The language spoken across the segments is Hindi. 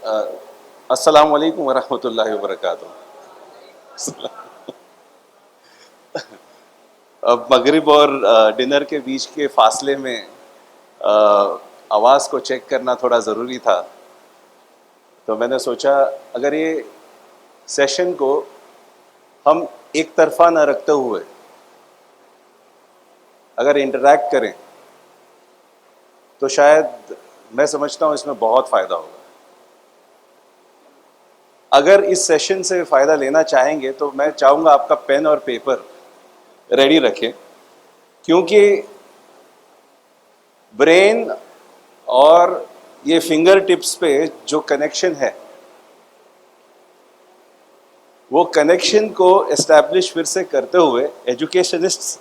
अस्सलाम वालेकुम वरहमतुल्लाहि वबरकातुहू। अब मगरिब और डिनर के बीच के फासले में आवाज़ को चेक करना थोड़ा ज़रूरी था, तो मैंने सोचा अगर ये सेशन को हम एक तरफा न रखते हुए अगर इंटरैक्ट करें तो शायद मैं समझता हूँ इसमें बहुत फ़ायदा होगा। अगर इस सेशन से फ़ायदा लेना चाहेंगे तो मैं चाहूँगा आपका पेन और पेपर रेडी रखें, क्योंकि ब्रेन और ये फिंगर टिप्स पे जो कनेक्शन है वो कनेक्शन को एस्टैब्लिश फिर से करते हुए एजुकेशनिस्ट्स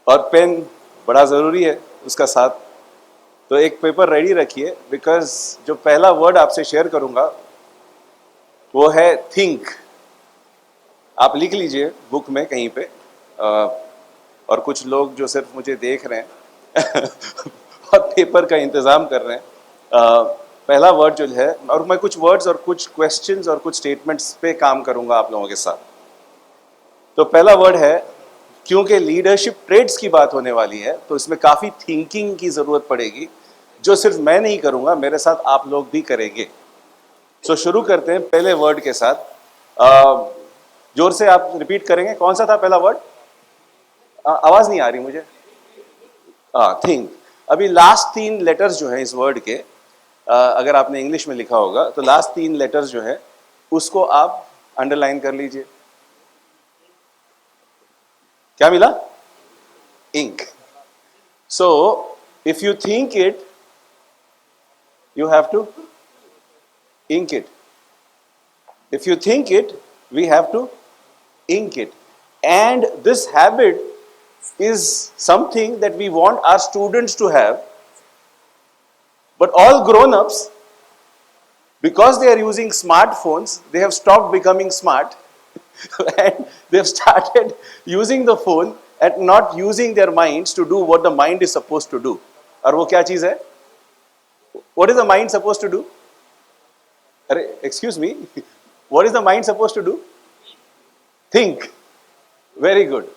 और पेन बड़ा ज़रूरी है उसका साथ। तो एक पेपर रेडी रखिए, बिकॉज जो पहला वर्ड आपसे शेयर करूंगा वो है थिंक। आप लिख लीजिए बुक में कहीं पे, और कुछ लोग जो सिर्फ मुझे देख रहे हैं और पेपर का इंतज़ाम कर रहे हैं, पहला वर्ड जो है, और मैं कुछ वर्ड्स और कुछ क्वेश्चंस और कुछ स्टेटमेंट्स पे काम करूंगा आप लोगों के साथ। तो पहला वर्ड है, क्योंकि लीडरशिप ट्रेड्स की बात होने वाली है तो इसमें काफ़ी थिंकिंग की ज़रूरत पड़ेगी, जो सिर्फ मैं नहीं करूंगा, मेरे साथ आप लोग भी करेंगे। सो शुरू करते हैं पहले वर्ड के साथ। जोर से आप रिपीट करेंगे, कौन सा था पहला वर्ड? आवाज़ नहीं आ रही मुझे। थिंक। अभी लास्ट 3 लेटर्स जो है इस वर्ड के, अगर आपने इंग्लिश में लिखा होगा तो लास्ट 3 लेटर्स जो है उसको आप अंडरलाइन कर लीजिए। क्या मिला? Ink. So if you think it you have to ink it. If you think it, we have to ink it. And this habit is something that we want our students to have. But all grown-ups, because they are using smartphones, they have stopped becoming smart and they have started using the phone and not using their minds to do what the mind is supposed to do. और वो क्या चीज़ है? What is the mind supposed to do? Excuse me. What is the mind supposed to do? Think. Very good.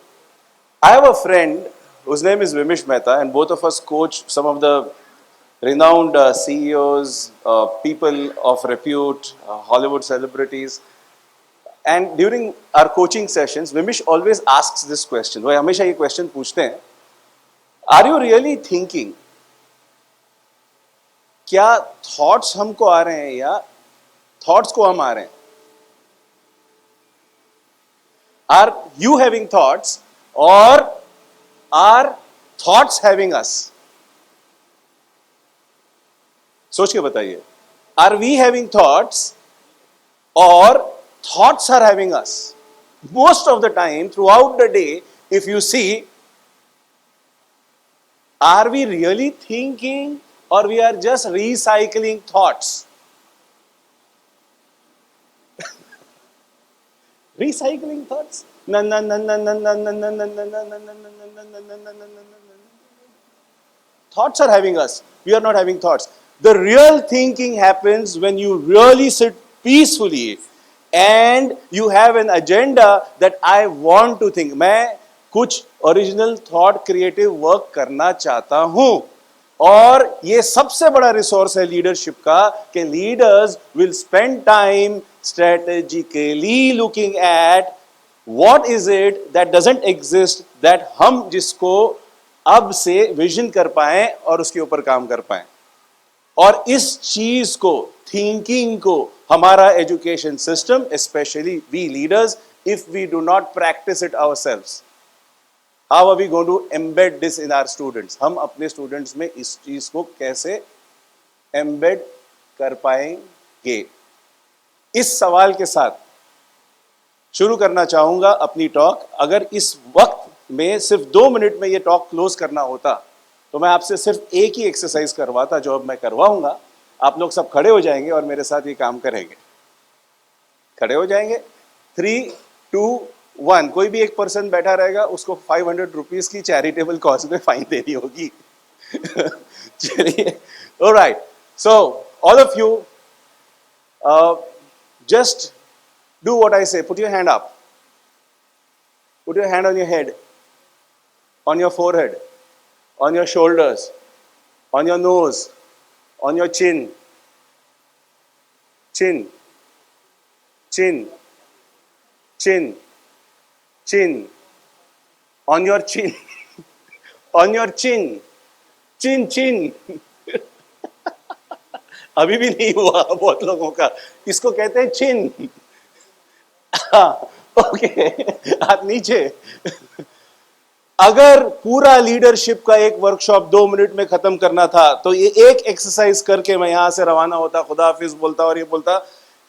I have a friend whose name is Vimish Mehta, and both of us coach some of the renowned CEOs, people of repute, Hollywood celebrities. And during our coaching sessions, Vimish always asks this question. वो हमेशा ये question पूछते हैं, Are you really thinking? क्या थॉट्स हमको आ रहे हैं या थॉट्स को हम आ रहे हैं? Are you having thoughts or are thoughts having us? सोच के बताइए। Are we having thoughts or thoughts are having us? Most of the time throughout the day, if you see, are we really thinking or we are just recycling thoughts? Recycling thoughts? Thoughts are having us. We are not having thoughts. The real thinking happens when you really sit peacefully and you have an agenda that I want to think. मैं कुछ ओरिजिनल थॉट क्रिएटिव वर्क करना चाहता हूं, और ये सबसे बड़ा रिसोर्स है लीडरशिप का कि leaders will spend time strategically looking at what is it that doesn't exist, that हम जिसको अब से विजन कर पाएं और उसके ऊपर काम कर पाएं। और इस चीज को, थिंकिंग को, हमारा education system, specially we leaders, if we do not practise it ourselves, How are we going to embed this in our students? हम अपने स्टूडेंट्स में इस चीज को कैसे एम्बेड कर पाएंगे? इस सवाल के साथ शुरू करना चाहूंगा अपनी टॉक। अगर इस वक्त में सिर्फ 2 मिनट में ये टॉक क्लोज करना होता तो मैं आपसे सिर्फ एक ही एक्सरसाइज करवाता, जो अब मैं करवाऊंगा। आप लोग सब खड़े हो जाएंगे और मेरे साथ ये काम करेंगे। खड़े हो जाएंगे, 3, 2, 1। कोई भी एक पर्सन बैठा रहेगा, उसको 500 रुपीज की चैरिटेबल कॉज में फाइन देनी होगी। चलिए, alright. So all of you Just do what I say. Put your hand up. Put your hand on your head, on your forehead, on your shoulders, on your nose, on your chin, chin, chin, chin, chin, on your chin, on your chin, chin, chin. अभी भी नहीं हुआ बहुत लोगों का. इसको कहते हैं चिन. ओके, हाथ नीचे. अगर पूरा लीडरशिप का एक वर्कशॉप 2 मिनट में खत्म करना था तो ये एक एक्सरसाइज करके मैं यहां से रवाना होता, खुदा हाफिज बोलता और ये बोलता,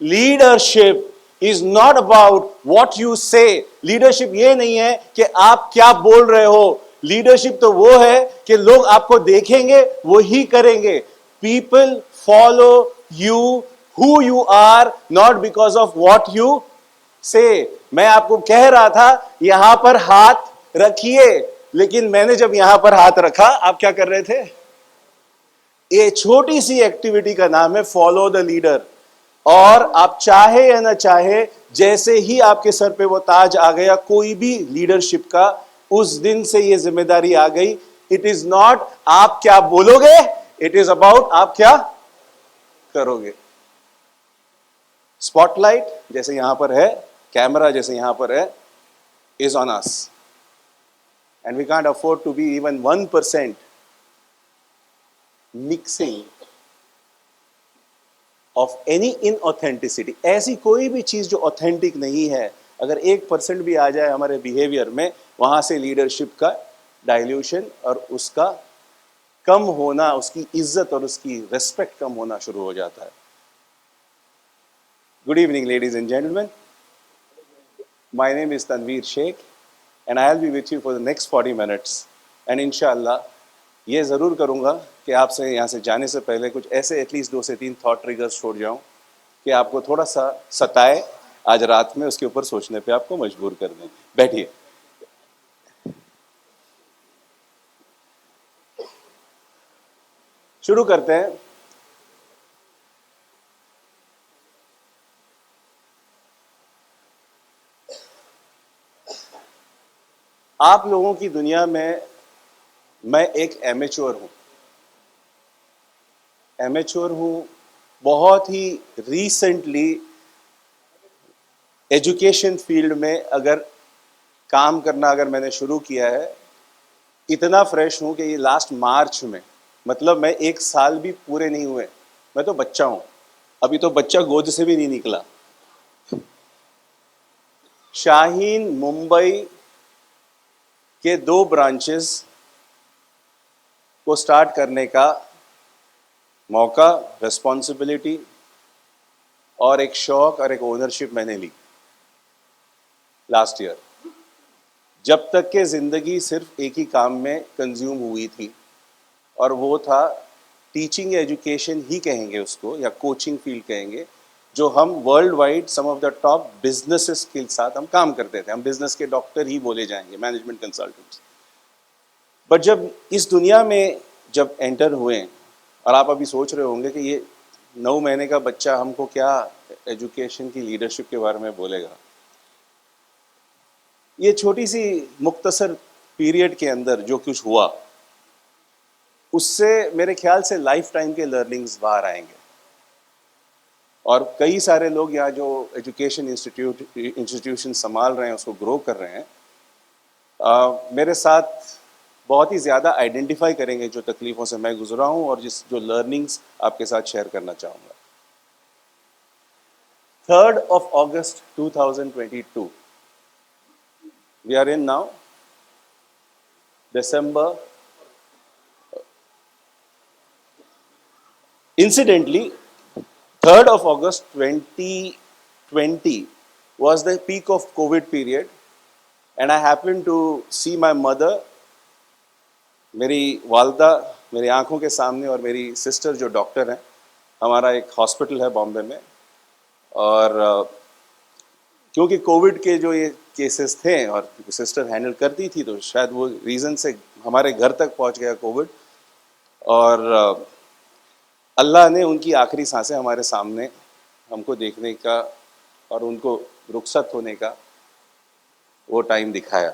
leadership is not about what you से. लीडरशिप ये नहीं है कि आप क्या बोल रहे हो. लीडरशिप तो वो है कि लोग आपको देखेंगे, वो ही करेंगे. People follow you who you are, not because of what you say. मैं आपको कह रहा था यहां पर हाथ रखिए, लेकिन मैंने जब यहां पर हाथ रखा, आप क्या कर रहे थे? ये छोटी सी एक्टिविटी का नाम है फॉलो द लीडर. और आप चाहे या ना चाहे, जैसे ही आपके सर पे वो ताज आ गया कोई भी लीडरशिप का, उस दिन से ये जिम्मेदारी आ गई. इट इज नॉट आप क्या बोलोगे, इट इज अबाउट आप क्या करोगे. स्पॉटलाइट जैसे यहां पर है, कैमरा जैसे यहां पर है, is on us. And we can't afford to be even 1% mixing of any inauthenticity. ऐसी कोई भी चीज जो ऑथेंटिक नहीं है, अगर 1% भी आ जाए हमारे बिहेवियर में, वहां से लीडरशिप का डाइल्यूशन और उसका कम होना, उसकी इज्जत और उसकी रेस्पेक्ट कम होना शुरू हो जाता है. Good evening ladies and gentleman. My name is Tanveer Shaikh and I'll be with you for the next 40 minutes. And इंशाल्लाह ये ज़रूर करूँगा कि आपसे यहाँ से जाने से पहले कुछ ऐसे एटलीस्ट 2 से 3 थॉट ट्रिगर्स छोड़ जाऊँ कि आपको थोड़ा सा सताए आज रात में, उसके ऊपर सोचने पे आपको मजबूर कर दें. बैठिए. शुरू करते हैं. आप लोगों की दुनिया में मैं एक एमेच्योर हूं. एमेच्योर हूं. बहुत ही रिसेंटली एजुकेशन फील्ड में अगर काम करना अगर मैंने शुरू किया है, इतना फ्रेश हूं कि ये लास्ट मार्च में, मतलब मैं 1 साल भी पूरे नहीं हुए, मैं तो बच्चा हूं. अभी तो बच्चा गोद से भी नहीं निकला. शाहीन मुंबई के 2 ब्रांचेस को स्टार्ट करने का मौका, रिस्पॉन्सिबिलिटी और एक शौक और एक ओनरशिप मैंने ली लास्ट ईयर. जब तक के जिंदगी सिर्फ एक ही काम में कंज्यूम हुई थी, और वो था टीचिंग एजुकेशन ही कहेंगे उसको, या कोचिंग फील्ड कहेंगे, जो हम worldwide some of the top businesses के साथ हम काम करते थे. हम बिजनेस के डॉक्टर ही बोले जाएंगे, मैनेजमेंट कंसल्टेंट्स. बट जब इस दुनिया में जब एंटर हुए, और आप अभी सोच रहे होंगे कि ये 9 महीने का बच्चा हमको क्या एजुकेशन की लीडरशिप के बारे में बोलेगा. ये छोटी सी मुख्तसर पीरियड के अंदर जो कुछ हुआ, उससे मेरे ख्याल से लाइफ टाइम के लर्निंग्स बाहर आएंगे. और कई सारे लोग यहाँ जो एजुकेशन इंस्टीट्यूशन संभाल रहे हैं, उसको ग्रो कर रहे हैं, मेरे साथ बहुत ही ज़्यादा आइडेंटिफाई करेंगे जो तकलीफ़ों से मैं गुजरा हूँ और जो लर्निंग्स आपके साथ शेयर करना चाहूँगा. 3rd of August 2022, we are in now December. Incidentally, 3rd of August 2020 was the peak of COVID period, and I happened to see my mother, मेरी वालदा मेरी आंखों के सामने, और मेरी सिस्टर जो डॉक्टर हैं. हमारा एक हॉस्पिटल है बॉम्बे में, और क्योंकि कोविड के जो ये केसेस थे और सिस्टर हैंडल करती थी, तो शायद वो रीज़न से हमारे घर तक पहुंच गया कोविड, और अल्लाह ने उनकी आखिरी सांसें हमारे सामने हमको देखने का और उनको रुखसत होने का वो टाइम दिखाया।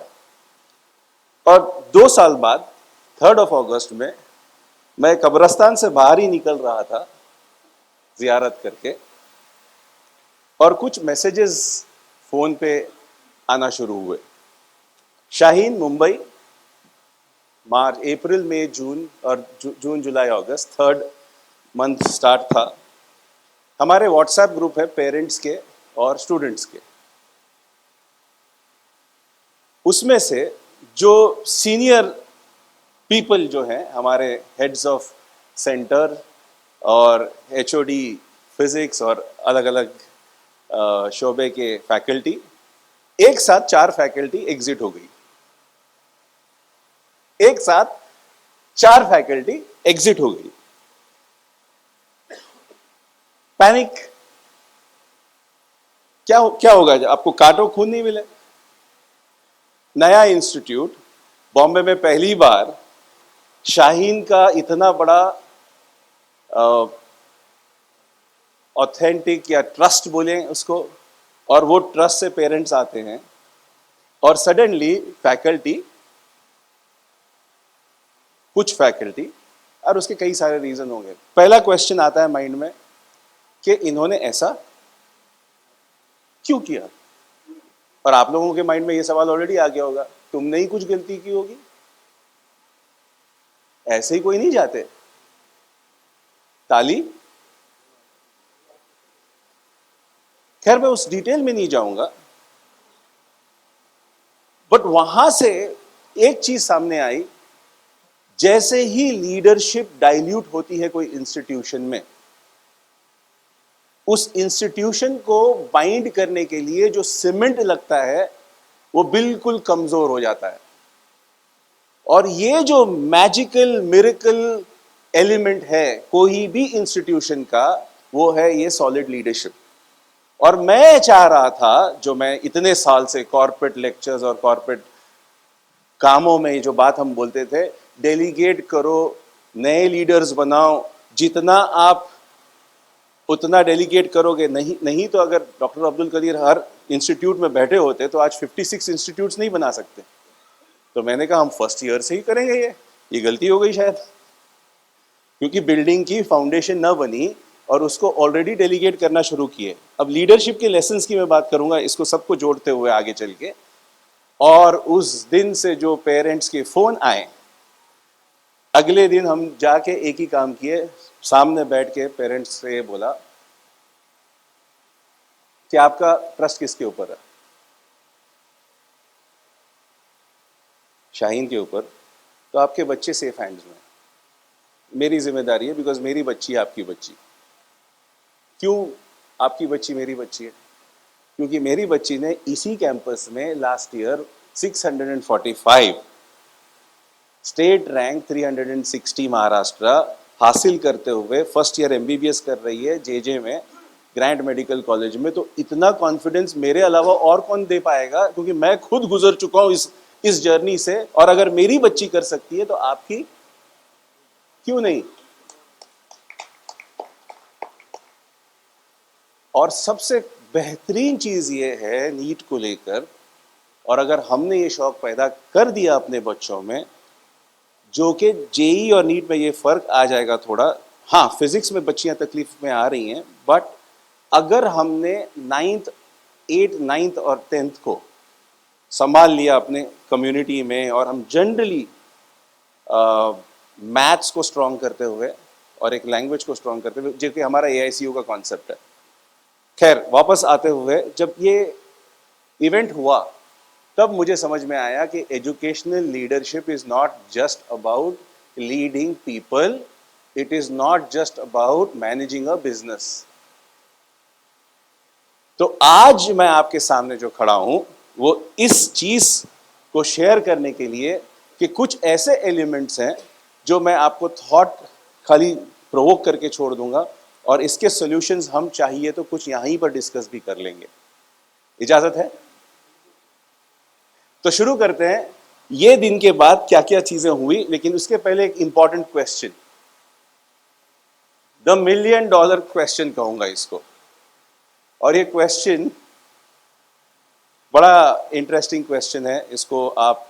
और 2 साल बाद 3 अगस्त में मैं कब्रस्तान से बाहर ही निकल रहा था जियारत करके, और कुछ मैसेजेस फोन पे आना शुरू हुए। शाहीन मुंबई, मार्च अप्रैल मई जून और जून जुलाई अगस्त 3rd मंथ स्टार्ट था। हमारे व्हाट्सएप ग्रुप है पेरेंट्स के और स्टूडेंट्स के। उसमें से जो सीनियर पीपल जो हैं, हमारे हेड्स ऑफ सेंटर और एचओडी फिजिक्स और अलग अलग शोबे के फैकल्टी, एक साथ 4 फैकल्टी एग्जिट हो गई। एक साथ 4 फैकल्टी एग्जिट हो गई। पैनिक। क्या होगा जब आपको काटो खून नहीं मिले? नया इंस्टीट्यूट, बॉम्बे में पहली बार, शाहीन का इतना बड़ा ऑथेंटिक या ट्रस्ट बोले उसको, और वो ट्रस्ट से पेरेंट्स आते हैं, और सडनली फैकल्टी, कुछ फैकल्टी, और उसके कई सारे रीजन होंगे। पहला क्वेश्चन आता है माइंड में कि इन्होंने ऐसा क्यों किया? और आप लोगों के माइंड में ये सवाल ऑलरेडी आ गया होगा, तुमने ही कुछ गलती की होगी, ऐसे ही कोई नहीं जाते। ताली। खैर मैं उस डिटेल में नहीं जाऊंगा, बट वहां से एक चीज सामने आई, जैसे ही लीडरशिप डाइल्यूट होती है कोई इंस्टीट्यूशन में, उस इंस्टीट्यूशन को बाइंड करने के लिए जो सीमेंट लगता है वो बिल्कुल कमजोर हो जाता है। और ये जो मैजिकल मिरेकल एलिमेंट है कोई भी इंस्टीट्यूशन का, वो है ये सॉलिड लीडरशिप। और मैं चाह रहा था, जो मैं इतने साल से कॉर्पोरेट लेक्चर्स और कॉर्पोरेट कामों में जो बात हम बोलते थे, डेलीगेट करो, नए लीडर्स बनाओ, जितना आप उतना डेलीगेट करोगे, नहीं तो अगर डॉक्टर अब्दुल कदीर हर इंस्टीट्यूट में बैठे होते तो आज 56 इंस्टीट्यूट्स नहीं बना सकते। तो मैंने कहा हम फर्स्ट ईयर से ही करेंगे, ये गलती हो गई शायद, क्योंकि बिल्डिंग की फाउंडेशन न बनी और उसको ऑलरेडी डेलीगेट करना शुरू किए। अब लीडरशिप के लेसन्स की मैं बात करूंगा, इसको सबको जोड़ते हुए आगे चल के। और उस दिन से जो पेरेंट्स के फोन आए, अगले दिन हम जाके एक ही काम किए, सामने बैठ के पेरेंट्स से ये बोला कि आपका ट्रस्ट किसके ऊपर है? शाहीन के ऊपर। तो आपके बच्चे सेफ हैंड्स में, मेरी जिम्मेदारी है, बिकॉज मेरी बच्ची है आपकी बच्ची। क्यों आपकी बच्ची मेरी बच्ची है? क्योंकि मेरी बच्ची ने इसी कैंपस में last year 645 state rank 360 Maharashtra हासिल करते हुए फर्स्ट ईयर एमबीबीएस कर रही है जेजे में, ग्रैंड मेडिकल कॉलेज में। तो इतना कॉन्फिडेंस मेरे अलावा और कौन दे पाएगा, क्योंकि मैं खुद गुजर चुका हूं इस जर्नी से। और अगर मेरी बच्ची कर सकती है तो आपकी क्यों नहीं? और सबसे बेहतरीन चीज ये है नीट को लेकर, और अगर हमने ये शौक पैदा कर दिया अपने बच्चों में, जो कि जेई और नीट में ये फर्क आ जाएगा थोड़ा। हाँ, फिजिक्स में बच्चियां तकलीफ में आ रही हैं, बट अगर हमने 9th 8th 9th और 10th को संभाल लिया अपने कम्युनिटी में, और हम जनरली मैथ्स को स्ट्रॉन्ग करते हुए और एक लैंग्वेज को स्ट्रॉन्ग करते हुए, जो कि हमारा एआईसीयू का कॉन्सेप्ट है। खैर वापस आते हुए, जब ये इवेंट हुआ तब मुझे समझ में आया कि educational leadership is not just about leading people, it is not just about managing a business. तो आज मैं आपके सामने जो खड़ा हूं वो इस चीज को शेयर करने के लिए कि कुछ ऐसे एलिमेंट्स हैं जो मैं आपको थॉट खाली प्रोवोक करके छोड़ दूंगा, और इसके सॉल्यूशंस हम चाहिए तो कुछ यहीं पर डिस्कस भी कर लेंगे। इजाजत है? तो शुरू करते हैं। ये दिन के बाद क्या क्या चीजें हुई, लेकिन उसके पहले एक important question, the $1 million question कहूंगा इसको। और ये क्वेश्चन बड़ा इंटरेस्टिंग क्वेश्चन है, इसको आप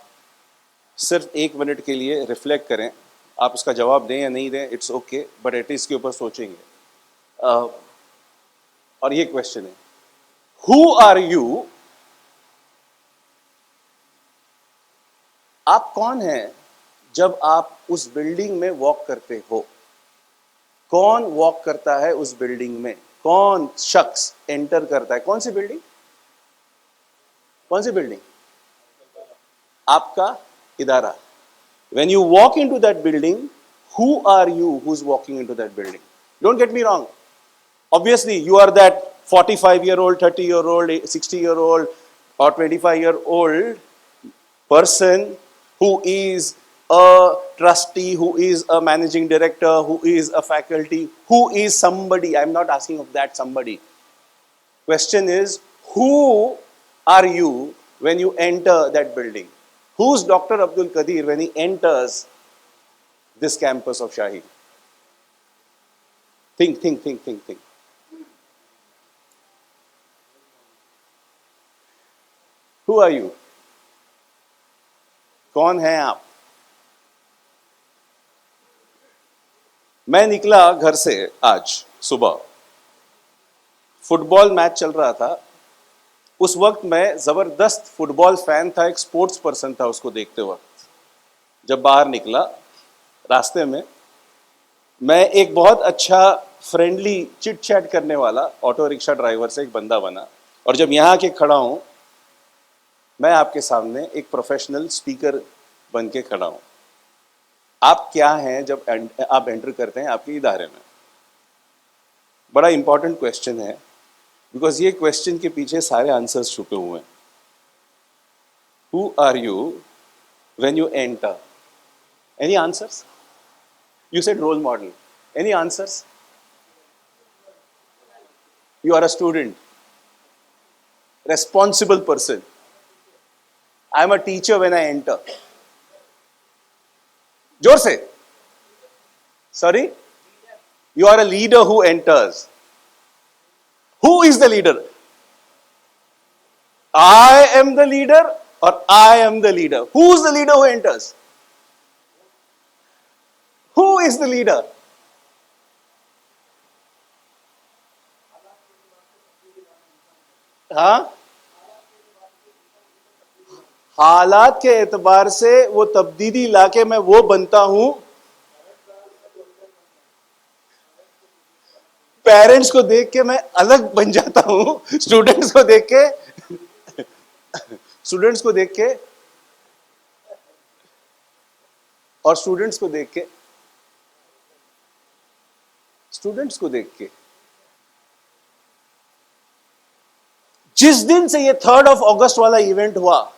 सिर्फ 1 मिनट के लिए रिफ्लेक्ट करें, आप उसका जवाब दें या नहीं दें, इट्स ओके, बट एटलीस्ट इसके ऊपर सोचेंगे। और ये क्वेश्चन है, हु आर यू? आप कौन हैं जब आप उस बिल्डिंग में वॉक करते हो? कौन वॉक करता है उस बिल्डिंग में? कौन शख्स एंटर करता है? कौन सी बिल्डिंग? कौन सी बिल्डिंग? आपका इदारा। When you walk into that building, who are you who's walking into that building? Don't get me wrong. Obviously, you are that 45-year-old, 30-year-old, 60-year-old, or 25-year-old person who is a trustee, who is a managing director, who is a faculty, who is somebody. I'm not asking of that somebody. Question is, who are you when you enter that building? Who's Dr. Abdul Qadir when he enters this campus of Shaheen? Think. Who are you? कौन हैं आप? मैं निकला घर से आज सुबह, फुटबॉल मैच चल रहा था। उस वक्त मैं जबरदस्त फुटबॉल फैन था, एक स्पोर्ट्स पर्सन था उसको देखते वक्त। जब बाहर निकला रास्ते में, मैं एक बहुत अच्छा फ्रेंडली चिट चैट करने वाला ऑटो रिक्शा ड्राइवर से एक बंदा बना, और जब यहाँ के खड़ा हूं, मैं आपके सामने एक प्रोफेशनल स्पीकर बन के खड़ा हूं। आप क्या हैं जब आप एंटर करते हैं आपके इदारे में? बड़ा इंपॉर्टेंट क्वेश्चन है, बिकॉज ये क्वेश्चन के पीछे सारे आंसर्स छुपे हुए हैं। Who are you when you enter? Any answers? You said role model, any answers? You are a student, responsible person. I am a teacher when I enter. जोर से। Sorry? You are a leader who enters. Who is the leader? I am the leader or I am the leader? Who is the leader who enters? Who is the leader? हाँ, हालात के एतबार से वो तब्दीली लाके मैं वो बनता हूं। पेरेंट्स को देख के मैं अलग बन जाता हूं, स्टूडेंट्स को देख के और स्टूडेंट्स को देख के जिस दिन से ये 3rd of August वाला इवेंट हुआ,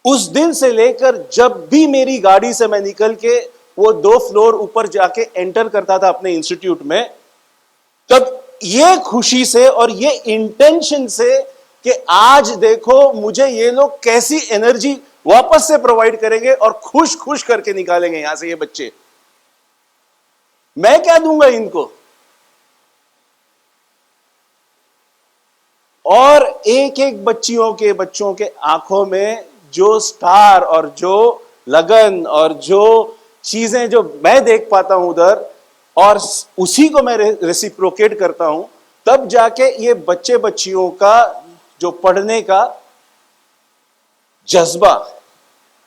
उस दिन से लेकर जब भी मेरी गाड़ी से मैं निकल के वो 2 फ्लोर ऊपर जाके एंटर करता था अपने इंस्टीट्यूट में, तब ये खुशी से और ये इंटेंशन से कि आज देखो मुझे ये लोग कैसी एनर्जी वापस से प्रोवाइड करेंगे और खुश खुश करके निकालेंगे यहां से ये बच्चे। मैं क्या दूंगा इनको? और एक एक बच्चों के आंखों में जो स्टार और जो लगन और जो चीजें जो मैं देख पाता हूं उधर, और उसी को मैं रेसिप्रोकेट करता हूं, तब जाके ये बच्चे बच्चियों का जो पढ़ने का जज्बा।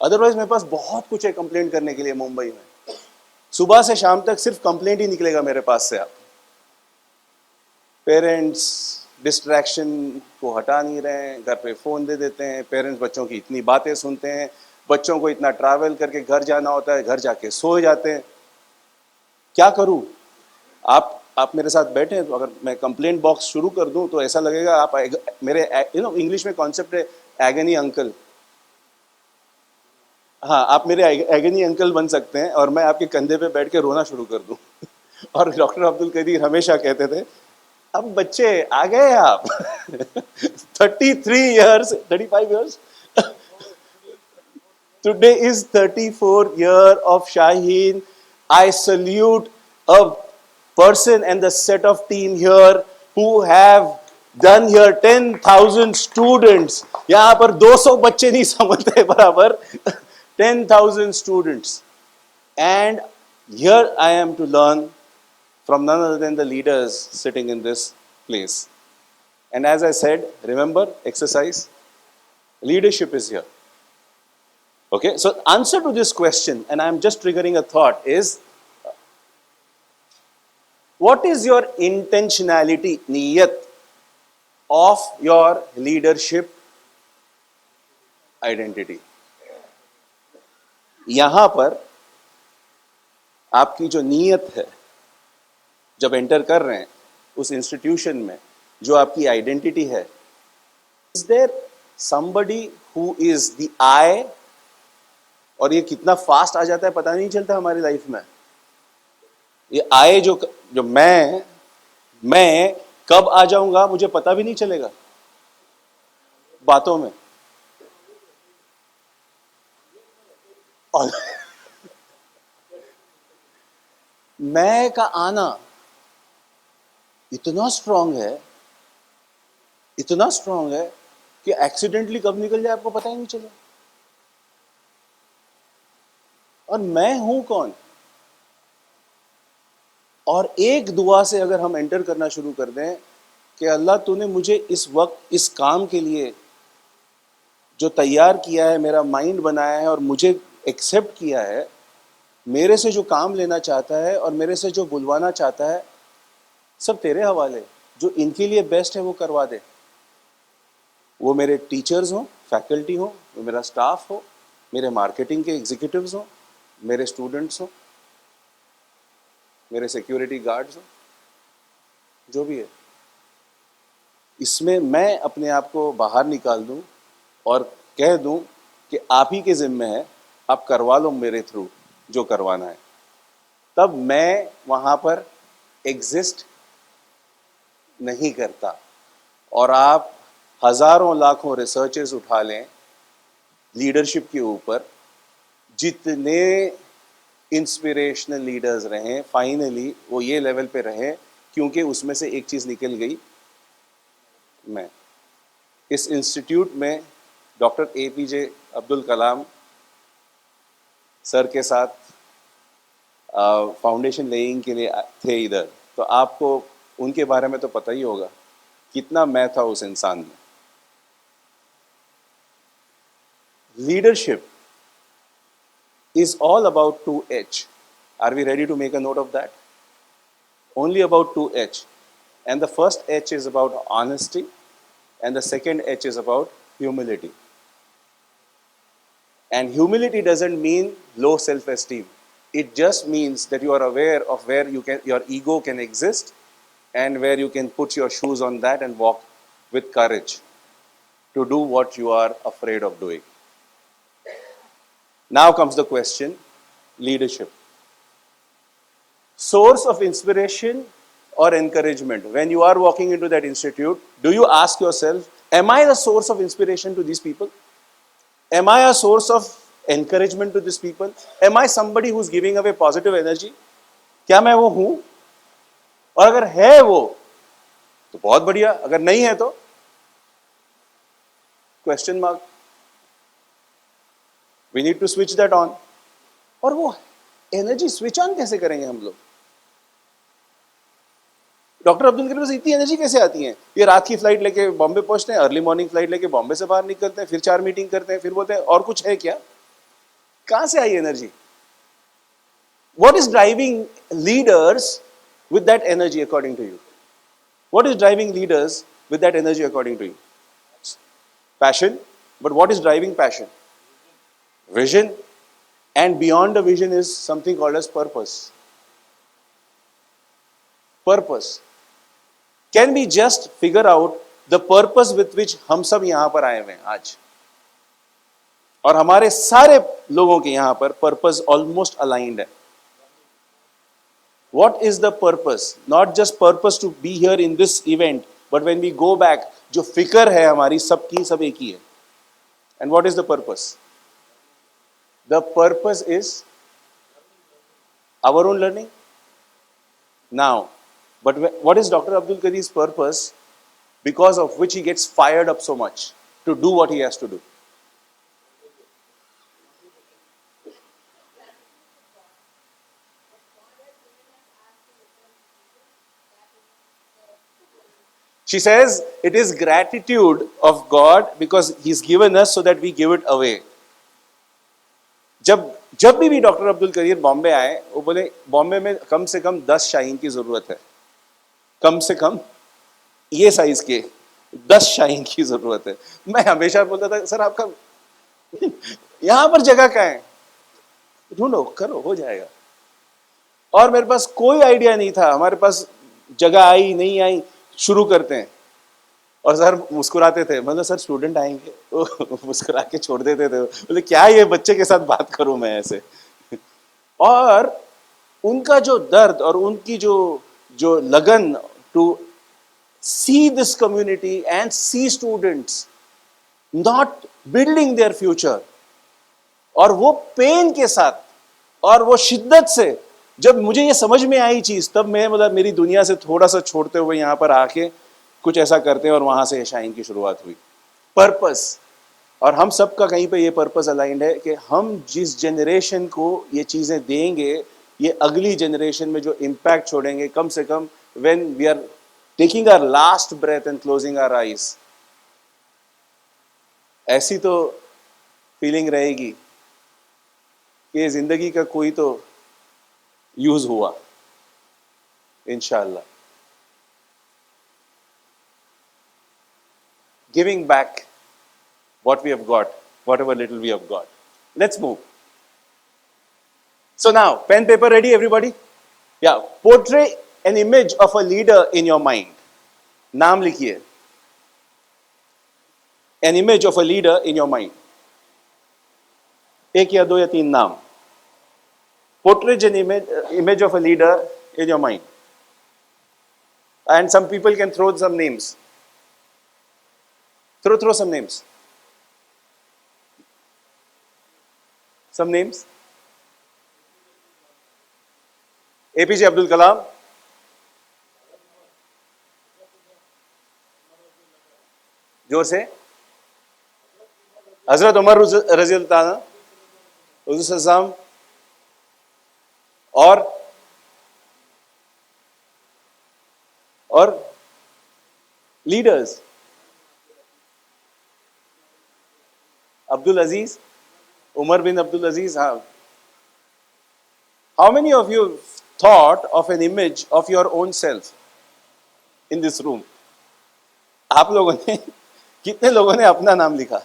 अदरवाइज मेरे पास बहुत कुछ है कंप्लेंट करने के लिए मुंबई में। सुबह से शाम तक सिर्फ कंप्लेंट ही निकलेगा मेरे पास से। आप पेरेंट्स डिस्ट्रैक्शन को हटा नहीं रहे हैं, घर पे फ़ोन दे देते हैं, पेरेंट्स बच्चों की इतनी बातें सुनते हैं, बच्चों को इतना ट्रैवल करके घर जाना होता है, घर जाके सो जाते हैं। क्या करूं? आप मेरे साथ बैठे हैं, तो अगर मैं कंप्लेंट बॉक्स शुरू कर दूं तो ऐसा लगेगा आप मेरे इंग्लिश में कॉन्सेप्ट है एगनी अंकल। हाँ, आप मेरे एगनी अंकल बन सकते हैं और मैं आपके कंधे पे बैठ के रोना शुरू कर दूं। और डॉक्टर अब्दुल कदीर हमेशा कहते थे, अब बच्चे आ गए आप 33 years, 35 years. Today is 34th year of Shaheen. I salute a person and the set of team here who have Done here 10,000 students. यहाँ पर 200 बच्चे नहीं समझते बराबर 10,000 students. And here I am to learn from none other than the leaders sitting in this place. And as I said, remember, exercise, leadership is here. Okay, so answer to this question, and I'm just triggering a thought, is what is your intentionality, niyat, of your leadership identity? यहां पर आपकी जो नीयत है जब एंटर कर रहे हैं उस इंस्टीट्यूशन में, जो आपकी आइडेंटिटी है, is there somebody who is the I? और ये कितना फास्ट आ जाता है पता नहीं चलता हमारी लाइफ में. ये आए जो मैं कब आ जाऊंगा मुझे पता भी नहीं चलेगा बातों में. और मैं का आना इतना स्ट्रांग है कि एक्सीडेंटली कब निकल जाए आपको पता ही नहीं चले. और मैं हूं कौन? और एक दुआ से अगर हम एंटर करना शुरू कर दें कि अल्लाह तूने मुझे इस वक्त इस काम के लिए जो तैयार किया है, मेरा माइंड बनाया है और मुझे एक्सेप्ट किया है, मेरे से जो काम लेना चाहता है और मेरे से जो बुलवाना चाहता है, सब तेरे हवाले. जो इनके लिए बेस्ट है वो करवा दे. वो मेरे टीचर्स हों, फैकल्टी हो, वो मेरा स्टाफ हो, मेरे मार्केटिंग के एग्जीक्यूटिव्स हों, मेरे स्टूडेंट्स हों, मेरे सिक्योरिटी गार्ड्स हों, जो भी है, इसमें मैं अपने आप को बाहर निकाल दूं और कह दूं कि आप ही के जिम्मे है, आप करवा लो मेरे थ्रू जो करवाना है. तब मैं वहां पर एग्जिस्ट नहीं करता. और आप हजारों लाखों रिसर्चेस उठा लें लीडरशिप के ऊपर, जितने इंस्पिरेशनल लीडर्स रहे, फाइनली वो ये लेवल पे रहे क्योंकि उसमें से एक चीज निकल गई, मैं. इस इंस्टीट्यूट में doctor APJ Abdul Kalam sir के साथ फाउंडेशन लेइंग के लिए थे इधर, तो आपको उनके बारे में तो पता ही होगा कितना मैं था उस इंसान में. Leadership is all about 2H. Are we ready to make a note of that? Only about 2H. And the first H is about honesty, and the second H is about humility. And humility doesn't mean low self-esteem. It just means that you are aware of where your ego can exist and where you can put your shoes on that and walk with courage to do what you are afraid of doing. Now comes the question, leadership. Source of inspiration or encouragement. When you are walking into that institute, do you ask yourself, am I the source of inspiration to these people? Am I a source of encouragement to these people? Am I somebody who's giving away positive energy? क्या मैं वो हूं? और अगर है वो तो बहुत बढ़िया, अगर नहीं है तो question mark. We need to switch that on. और वो एनर्जी स्विच ऑन कैसे करेंगे हम लोग? डॉक्टर अब्दुल के पास इतनी एनर्जी कैसे आती है? ये रात की फ्लाइट लेके बॉम्बे पहुंचते हैं, अर्ली मॉर्निंग फ्लाइट लेके बॉम्बे से बाहर निकलते हैं, फिर 4 मीटिंग करते हैं, फिर बोलते हैं और कुछ है क्या? कहां से आई energy? What is driving leaders with that energy according to you? What is driving leaders with that energy according to you? Passion. But what is driving passion? Vision. And beyond the vision is something called as purpose. Purpose. Can we just figure out the purpose with which हम सब यहां पर आए हुए हैं आज? और हमारे सारे लोगों के यहां पर purpose almost aligned है. What is the purpose? Not just purpose to be here in this event, but when we go back, जो फिक्र है हमारी सबकी सब एक ही है. And what is the purpose? The purpose is our own learning. Now, but what is Dr. Abdul Qadir's purpose? because of which he gets fired up so much to do what he has to do. She says it is gratitude of God because he's given us so that we give it away. जब जब भी डॉक्टर अब्दुल करीर बॉम्बे आए, वो बोले बॉम्बे में कम से कम 10 शाहीन की जरूरत है, कम से कम ये साइज के 10 शाहीन की जरूरत है. मैं हमेशा बोलता था सर आपका यहां पर जगह कहाँ है, ढूंढो करो हो जाएगा. और मेरे पास कोई आइडिया नहीं था, हमारे पास जगह आई नहीं आई, शुरू करते हैं. और सर मुस्कुराते थे, मतलब सर स्टूडेंट आएंगे तो मुस्कुरा के छोड़ देते थे. बोले क्या ये बच्चे के साथ बात करूं मैं ऐसे. और उनका जो दर्द और उनकी जो जो लगन to see this community and see students not building their future, और वो पेन के साथ और वो शिद्दत से, जब मुझे ये समझ में आई चीज, तब मैं मतलब मेरी दुनिया से थोड़ा सा छोड़ते हुए यहाँ पर आके कुछ ऐसा करते हैं, और वहां से शाइन की शुरुआत हुई. पर्पस, और हम सबका कहीं पे ये पर्पस अलाइंड है कि हम जिस जनरेशन को ये चीजें देंगे, ये अगली जनरेशन में जो इम्पैक्ट छोड़ेंगे, कम से कम when we are taking our last breath and closing our eyes, ऐसी तो फीलिंग रहेगी कि जिंदगी का कोई तो यूज हुआ इंशाल्लाह. Giving back what we have got, whatever little we have got. Let's move. So now, pen, paper ready, everybody? Yeah, portray an image of a leader in your mind. नाम लिखिए. An image of a leader in your mind. एक या दो या तीन नाम. Portray an image of a leader in your mind. And some people can throw some names. Throw some names. Some names. APJ Abdul Kalam. जोर से. हजरत उमर रज़ी अल्लाह ताला, हुज़ूर सल्लल्लाहु, और leaders. Abdul Aziz, Umar bin Abdul Aziz. How many of you thought of an image of your own self in this room? आप लोगों ने, कितने लोगों ने अपना नाम लिखा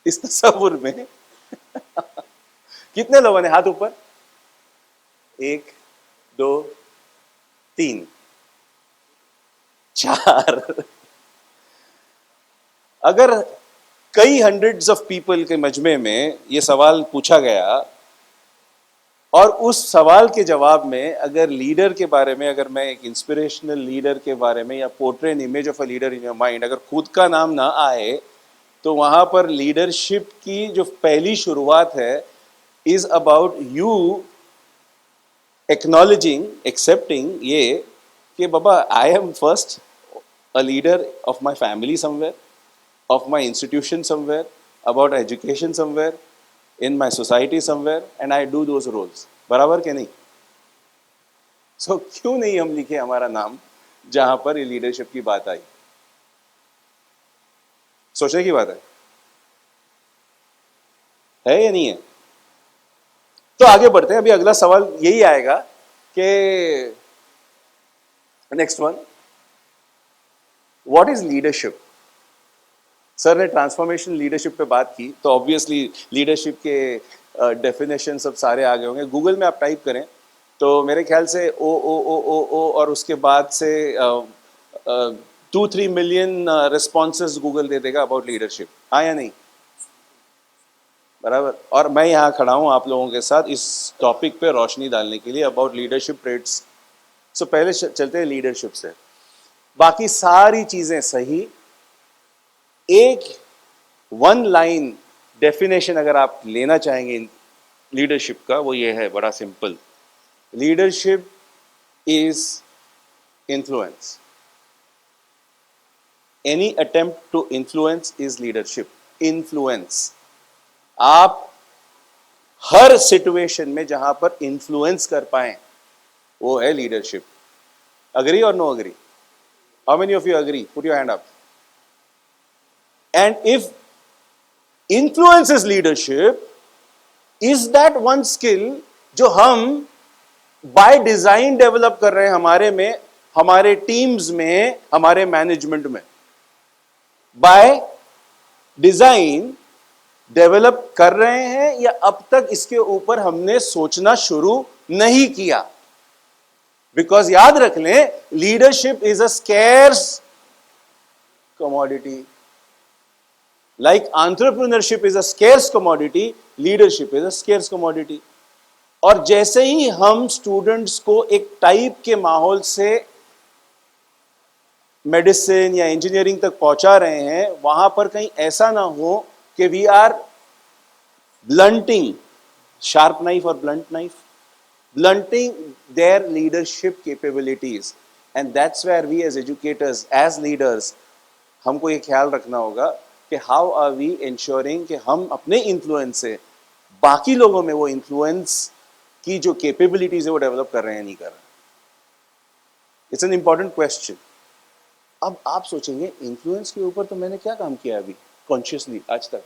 इस तस्वीर में? कितने लोगों ने? हाथ ऊपर. 1 2 3 4. अगर कई हंड्रेड्स ऑफ पीपल के मजमे में ये सवाल पूछा गया, और उस सवाल के जवाब में अगर लीडर के बारे में, अगर मैं एक इंस्पिरेशनल लीडर के बारे में, या portray an image of a leader in your mind, अगर खुद का नाम ना आए, तो वहां पर लीडरशिप की जो पहली शुरुआत है is about you acknowledging, accepting ये कि बाबा I am first a leader of my family somewhere, of my institution somewhere, about education somewhere, in my society somewhere, and I do those roles. बराबर के नहीं? So क्यों नहीं हम लिखे हमारा नाम जहां पर ये लीडरशिप की बात आई? सोचने की बात है या नहीं है? तो आगे बढ़ते हैं. अभी अगला सवाल यही आएगा कि next one, what is leadership? Sir ने ट्रांसफॉर्मेशन लीडरशिप पे बात की, तो ऑब्वियसली लीडरशिप के डेफिनेशन सब सारे आ गए होंगे. गूगल में आप टाइप करें तो मेरे ख्याल से ओ और उसके बाद से 2-3 मिलियन रिस्पॉन्सेज गूगल दे देगा अबाउट लीडरशिप. हाँ या नहीं? बराबर. और मैं यहाँ खड़ा हूँ आप लोगों के साथ इस टॉपिक पे रोशनी डालने के लिए, अबाउट लीडरशिप ट्रेड्स. सो पहले चलते हैं लीडरशिप से. बाकी सारी चीजें सही. एक वन लाइन डेफिनेशन अगर आप लेना चाहेंगे लीडरशिप का, वो ये है, बड़ा simple. Leadership is influence. Any attempt to influence is leadership. Influence, आप हर सिचुएशन में जहां पर इन्फ्लुएंस कर पाए वो है लीडरशिप. अग्री और know agree? How many of you agree? Put your hand up. And if influence is leadership, is that one skill जो हम बाय डिजाइन डेवलप कर रहे हैं हमारे में, हमारे टीम्स में, हमारे मैनेजमेंट में, बाय डिजाइन डेवलप कर रहे हैं, या अब तक इसके ऊपर हमने सोचना शुरू नहीं किया? बिकॉज याद रख लें, leadership is a scarce commodity. Like entrepreneurship is a scarce commodity, leadership is a scarce commodity. और जैसे ही हम स्टूडेंट्स को एक टाइप के माहौल से मेडिसिन या इंजीनियरिंग तक पहुंचा रहे हैं, वहां पर कहीं ऐसा ना हो कि we are blunting, sharp knife और blunt knife, blunting their leadership capabilities. And that's where we as educators, as leaders, हमको ये ख्याल रखना होगा कि how are we ensuring कि हम अपने influence से बाकी लोगों में वो influence की जो capabilities है वो develop कर रहे हैं नहीं कर रहे. It's an important question. अब आप सोचेंगे influence के ऊपर तो मैंने क्या काम किया अभी consciously आज तक?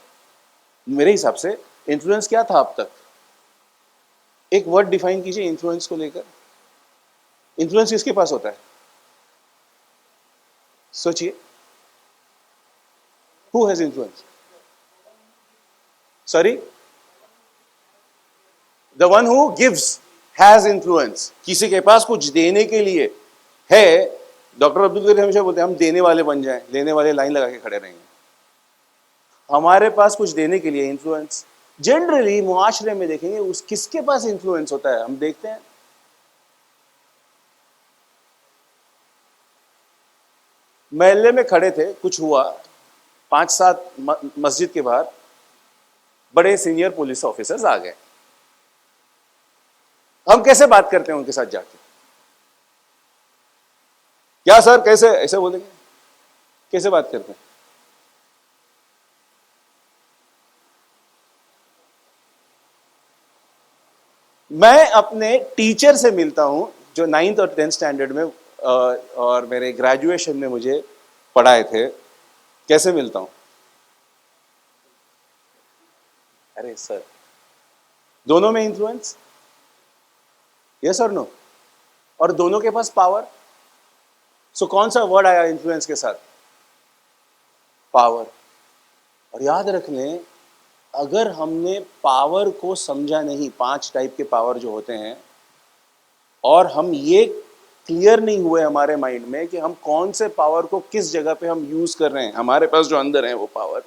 मेरे हिसाब से influence क्या था अब तक? एक वर्ड डिफाइन कीजिए इन्फ्लुएंस को लेकर. इन्फ्लुएंस किसके पास होता है? सोचिए. Who has influence? Sorry, the one who gives has influence. किसी के पास कुछ देने के लिए है. डॉक्टर अब्दुल करीम हमेशा बोलते हैं हम देने वाले बन जाएं, लेने वाले लाइन लगा के खड़े रहेंगे. हमारे पास कुछ देने के लिए इन्फ्लुएंस. जनरली मुआशरे में देखेंगे उस किसके पास इन्फ्लुएंस होता है, हम देखते हैं महल्ले में खड़े थे, कुछ हुआ, 5-7 मस्जिद के बाहर बड़े सीनियर पुलिस ऑफिसर्स आ गए. हम कैसे बात करते हैं उनके साथ जाके? क्या सर कैसे, ऐसे बोलेंगे? कैसे बात करते हैं? मैं अपने टीचर से मिलता हूं जो 9th और 10th स्टैंडर्ड में और मेरे ग्रेजुएशन में मुझे पढ़ाए थे. कैसे मिलता हूं? अरे सर, दोनों में इन्फ्लुएंस, यस और नो? और दोनों के पास पावर. सो कौन सा वर्ड आया इन्फ्लुएंस के साथ? पावर. और याद रख लें, अगर हमने पावर को समझा नहीं, 5 टाइप के पावर जो होते हैं, और हम ये क्लियर नहीं हुए हमारे माइंड में कि हम कौन से पावर को किस जगह पे हम यूज कर रहे हैं, हमारे पास जो अंदर है वो पावर,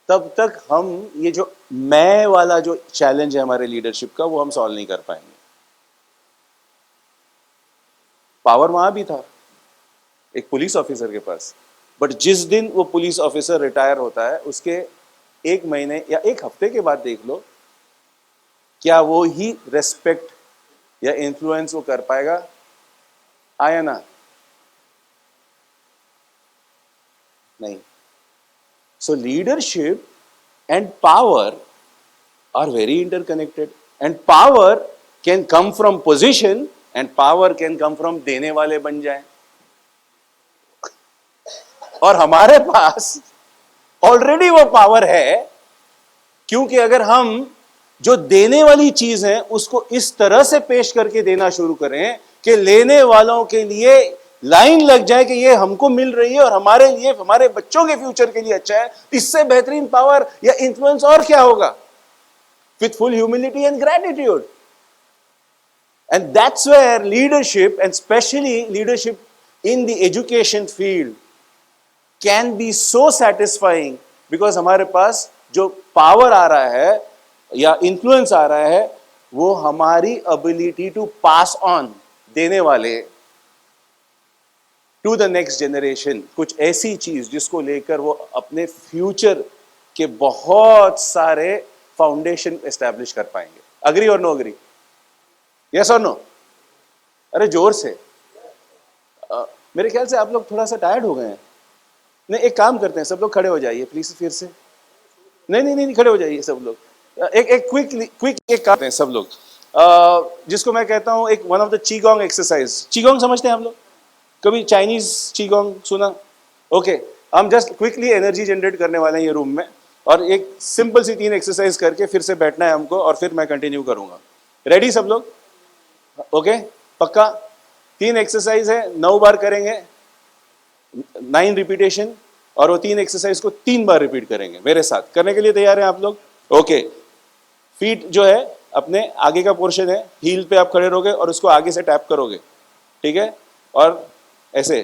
तब तक हम ये जो मैं वाला जो चैलेंज है हमारे लीडरशिप का, वो हम सॉल्व नहीं कर पाएंगे. पावर वहां भी था एक पुलिस ऑफिसर के पास, बट जिस दिन वो पुलिस ऑफिसर रिटायर होता है, उसके 1 महीने या 1 हफ्ते के बाद देख लो, क्या वो ही रेस्पेक्ट या इन्फ्लुएंस वो कर पाएगा? आया ना? नहीं. So leadership and power are very interconnected. And power can come from position and power can come from देने वाले बन जाए. और हमारे पास ऑलरेडी वो पावर है, क्योंकि अगर हम जो देने वाली चीज है उसको इस तरह से पेश करके देना शुरू करें कि लेने वालों के लिए लाइन लग जाए कि ये हमको मिल रही है और हमारे लिए, हमारे बच्चों के फ्यूचर के लिए अच्छा है, इससे बेहतरीन पावर या इन्फ्लुएंस और क्या होगा? With full humility and gratitude. And that's where leadership, and specially leadership in the education field, can be so satisfying, because हमारे पास जो पावर आ रहा है या इन्फ्लुएंस आ रहा है, वो हमारी एबिलिटी टू पास ऑन, देने वाले, टू द नेक्स्ट जनरेशन, कुछ ऐसी चीज जिसको लेकर वो अपने फ्यूचर के बहुत सारे फाउंडेशन एस्टैब्लिश कर पाएंगे. अग्री और नो अग्री? यस और नो? अरे जोर से. मेरे ख्याल से आप लोग थोड़ा सा टायर्ड हो गए हैं. नहीं, एक काम करते हैं, सब लोग खड़े हो जाइए प्लीज फिर से। नहीं नहीं नहीं, खड़े हो जाइए सब लोग। एक एक क्विक क्विक एक काम करते हैं सब लोग, जिसको मैं कहता हूँ एक one of the qigong exercise. Qigong समझते हैं हम लोग? कभी चाइनीज चीगोंग सुना? ओके, हम जस्ट क्विकली एनर्जी जनरेट करने वाले हैं ये रूम में, और एक सिंपल सी 3 एक्सरसाइज करके फिर से बैठना है हमको, और फिर मैं कंटिन्यू करूंगा। रेडी सब लोग? ओके, पक्का? 3 एक्सरसाइज है, 9 बार करेंगे, 9 रिपीटेशन, और वो 3 एक्सरसाइज को 3 बार रिपीट करेंगे मेरे साथ। करने के लिए तैयार हैं आप लोग? ओके, फीट जो है अपने आगे का पोर्शन है, हील पे आप खड़े रहोगे और उसको आगे से टैप करोगे, ठीक है? और ऐसे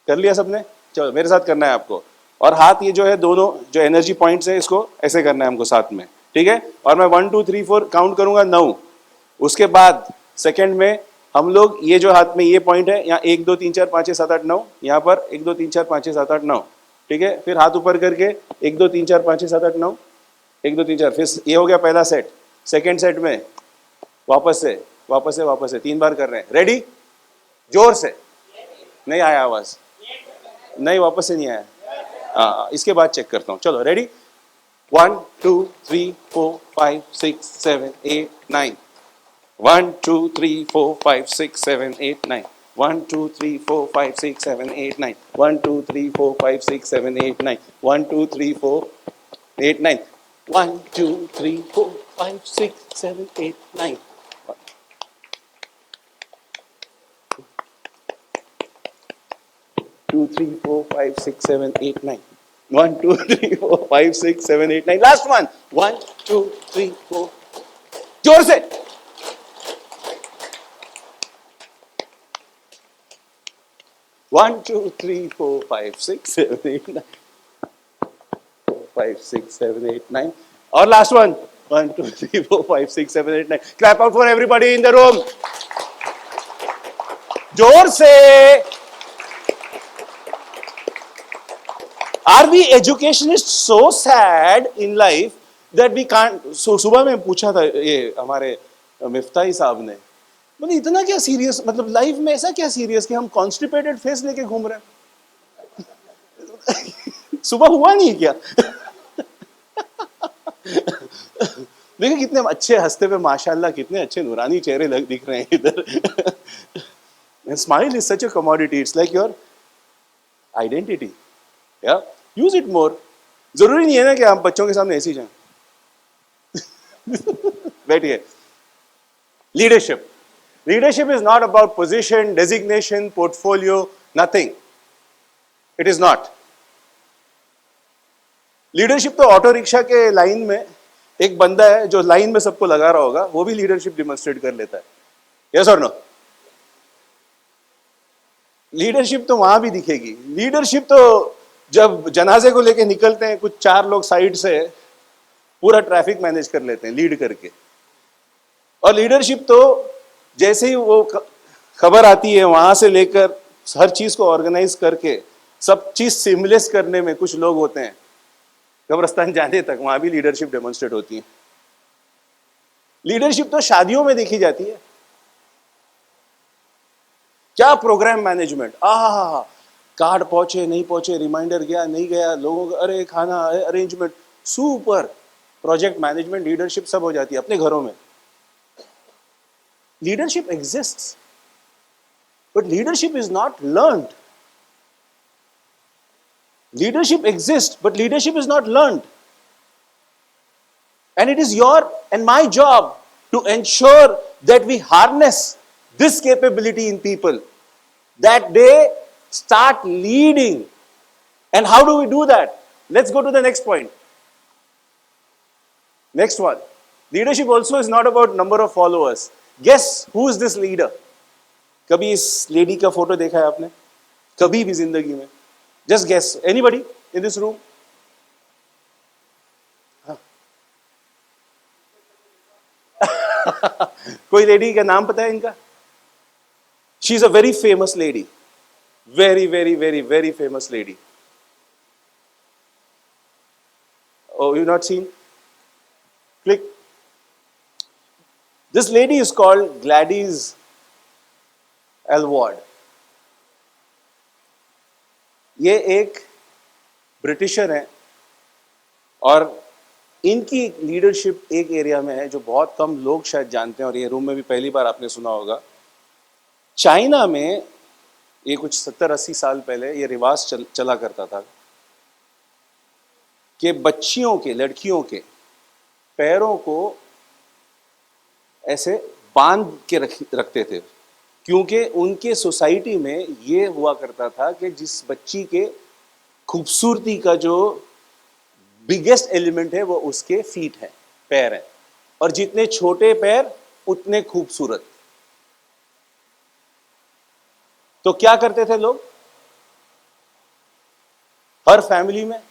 कर लिया सबने? चलो मेरे साथ करना है आपको। और हाथ ये जो है दोनों जो एनर्जी पॉइंट्स है इसको ऐसे करना है हमको साथ में, ठीक है? और मैं 1 2 3 4 काउंट करूंगा 9। उसके बाद सेकंड में हम लोग ये जो हाथ में ये पॉइंट है यहाँ 1 2 3 4 5 6 7 8 9, यहाँ पर 1 2 3 4 5 6 7 8 9, ठीक है? फिर हाथ ऊपर करके 1 2 3 4 5 6 7 8 9, 1 2 3 4, फिर ये हो गया पहला सेट। सेकंड सेट में वापस से 3 बार कर रहे हैं। रेडी? जोर से। नहीं आया आवाज? नहीं, वापस से नहीं आया। हाँ, इसके बाद चेक करता हूँ। चलो रेडी? 1 2 3 4 5 6 7 8 9, 1 2 3 4 5 6 7 8 9, 1 2 3 4 5 6 7 8 9, 1 2 3 4 5 6 7 8 9, 1 2 3 4 8 9, 1 2 3 4 5 6 7 8 9, 2 3 4 5 6 7 8 9, 1 2 3 4 5 6 7 8 9, लास्ट वन, 1 2 3 4, जोर से। 1 2 3 4 5 6 7 8 9, 4 5 6 7 8 9, और last one, 1 2 3 4 5 6 7 8 9। Clap out for everybody in the room, जोर से। Are we educationists so sad in life that we can't? So सुबह में पूछा था ये हमारे मिफ्ताही साहब ने, बोले इतना क्या सीरियस, मतलब लाइफ में ऐसा क्या सीरियस कि हम कॉन्स्टिपेटेड फेस लेके घूम रहे हैं? सुबह हुआ नहीं क्या? देखिए कितने अच्छे हंसते पे, माशाल्लाह कितने अच्छे नूरानी चेहरे दिख रहे हैं इधर। Smile is such a commodity, it's like your identity. या यूज इट मोर। जरूरी नहीं है ना कि आप बच्चों के सामने ऐसे ही जाएं। बैठिए। Leadership, leadership is not about position, designation, portfolio, nothing. It is not. Leadership तो ऑटो रिक्शा के लाइन में एक बंदा है जो लाइन में सबको लगा रहा होगा, वो भी लीडरशिप डिमोन्स्ट्रेट कर लेता है। यस और नो? लीडरशिप तो वहां भी दिखेगी। लीडरशिप तो जब जनाजे को लेके निकलते हैं, कुछ 4 लोग साइड से पूरा ट्रैफिक मैनेज कर लेते हैं लीड करके। और लीडरशिप तो जैसे ही वो खबर आती है वहां से लेकर हर चीज को ऑर्गेनाइज करके सब चीज सिमलेस करने में कुछ लोग होते हैं, कब्रस्तान जाने तक वहां भी लीडरशिप डेमोन्स्ट्रेट होती है। लीडरशिप तो शादियों में देखी जाती है। क्या प्रोग्राम मैनेजमेंट, आहा, कार्ड पहुंचे नहीं पहुंचे, रिमाइंडर गया नहीं गया, लोगों का अरे खाना arrangement, super. Project management, leadership सब हो जाती है अपने घरों में। Leadership exists, but leadership is not learned. Leadership exists, but leadership is not learned. And it is your and my job to ensure that we harness this capability in people, that they start leading. And how do we do that? Let's go to the next point. Next one. Leadership also is not about number of followers. Guess who is this leader? कभी इस लेडी का फोटो देखा है आपने? कभी भी जिंदगी में? Just guess. Anybody in this room? कोई लेडी का नाम पता है इनका? She is a very famous lady. Very, very, very, very famous lady. Oh, you've not seen? Click. This lady is called Gladys Aylward. ये एक ब्रिटिशर हैं और इनकी लीडरशिप एक एरिया में है जो बहुत कम लोग शायद जानते हैं, और ये रूम में भी पहली बार आपने सुना होगा। चाइना में ये कुछ 70-80 साल पहले ये रिवाज चला करता था कि बच्चियों के, लड़कियों के पैरों को ऐसे बांध के रखते थे, क्योंकि उनके सोसाइटी में ये हुआ करता था कि जिस बच्ची के खूबसूरती का जो बिगेस्ट एलिमेंट है वो उसके फीट है, पैर है, और जितने छोटे पैर उतने खूबसूरत। तो क्या करते थे लोग, हर फैमिली में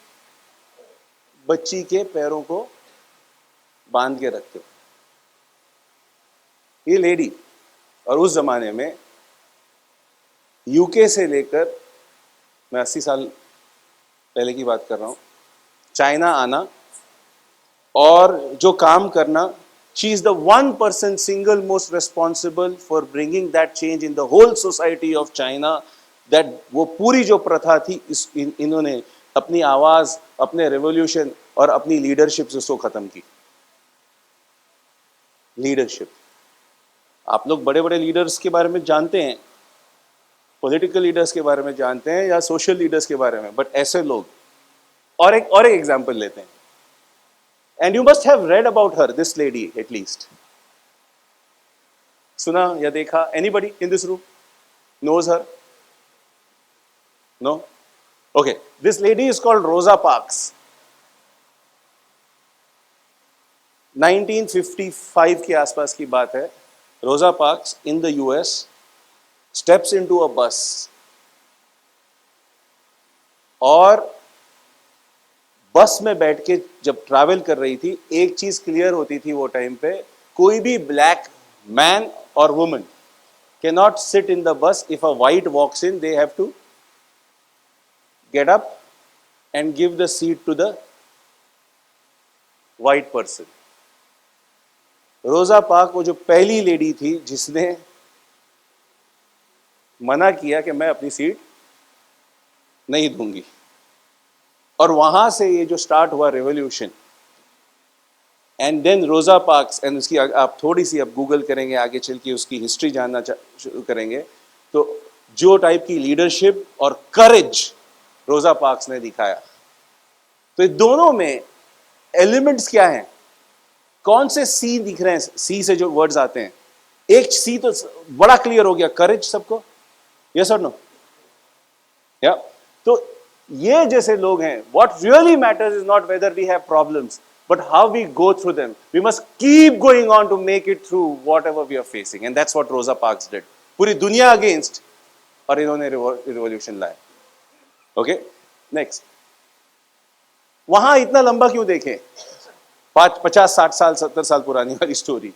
बच्ची के पैरों को बांध के रखते थे। ये लेडी, और उस जमाने में यूके से लेकर, मैं 80 साल पहले की बात कर रहा हूं, चाइना आना और जो काम करना, she is the one person single most responsible for bringing that change in the whole society of China. That वो पूरी जो प्रथा थी इन्होंने अपनी आवाज, अपने रेवोल्यूशन और अपनी लीडरशिप से उसको खत्म की। लीडरशिप, आप लोग बड़े बड़े लीडर्स के बारे में जानते हैं, पॉलिटिकल लीडर्स के बारे में जानते हैं या सोशल लीडर्स के बारे में, बट ऐसे लोग। और एक एग्जांपल लेते हैं, and you must have read about her, this lady at least, सुना या देखा? Anybody in this room knows her? No? Okay, this lady is called Rosa Parks. 1955 के आसपास की बात है। रोजा parks in the US steps into a बस, और बस में बैठ के जब ट्रैवल कर रही थी, एक चीज क्लियर होती थी वो टाइम पे, कोई भी ब्लैक मैन और woman can not sit in the bus. If a white walks in, they have to get up and give the seat to the white person. Rosa Park वो जो पहली लेडी थी जिसने मना किया कि मैं अपनी सीट नहीं दूंगी, और वहां से ये जो स्टार्ट हुआ revolution. And then Rosa Parks, and उसकी आप थोड़ी सी अब गूगल करेंगे, आगे चल के उसकी हिस्ट्री जानना शुरू करेंगे, तो जो टाइप की लीडरशिप और करेज रोजा पार्क्स ने दिखाया। तो दोनों में एलिमेंट्स क्या हैं? कौन से सी दिख रहे हैं? सी से जो वर्ड्स आते हैं, एक सी तो बड़ा क्लियर हो गया, करेज सबको, यस और नो? या तो ये जैसे लोग हैं, what really matters is not whether we have problems, but how we go through them. We must keep going on to make it through whatever we are facing, and that's what Rosa Parks did. पूरी दुनिया अगेंस्ट, और इन्होंने रिवॉल्यूशन लाया। Okay, next. वहां इतना लंबा क्यों देखें? 50-60 साल 70 साल पुरानी वाली story.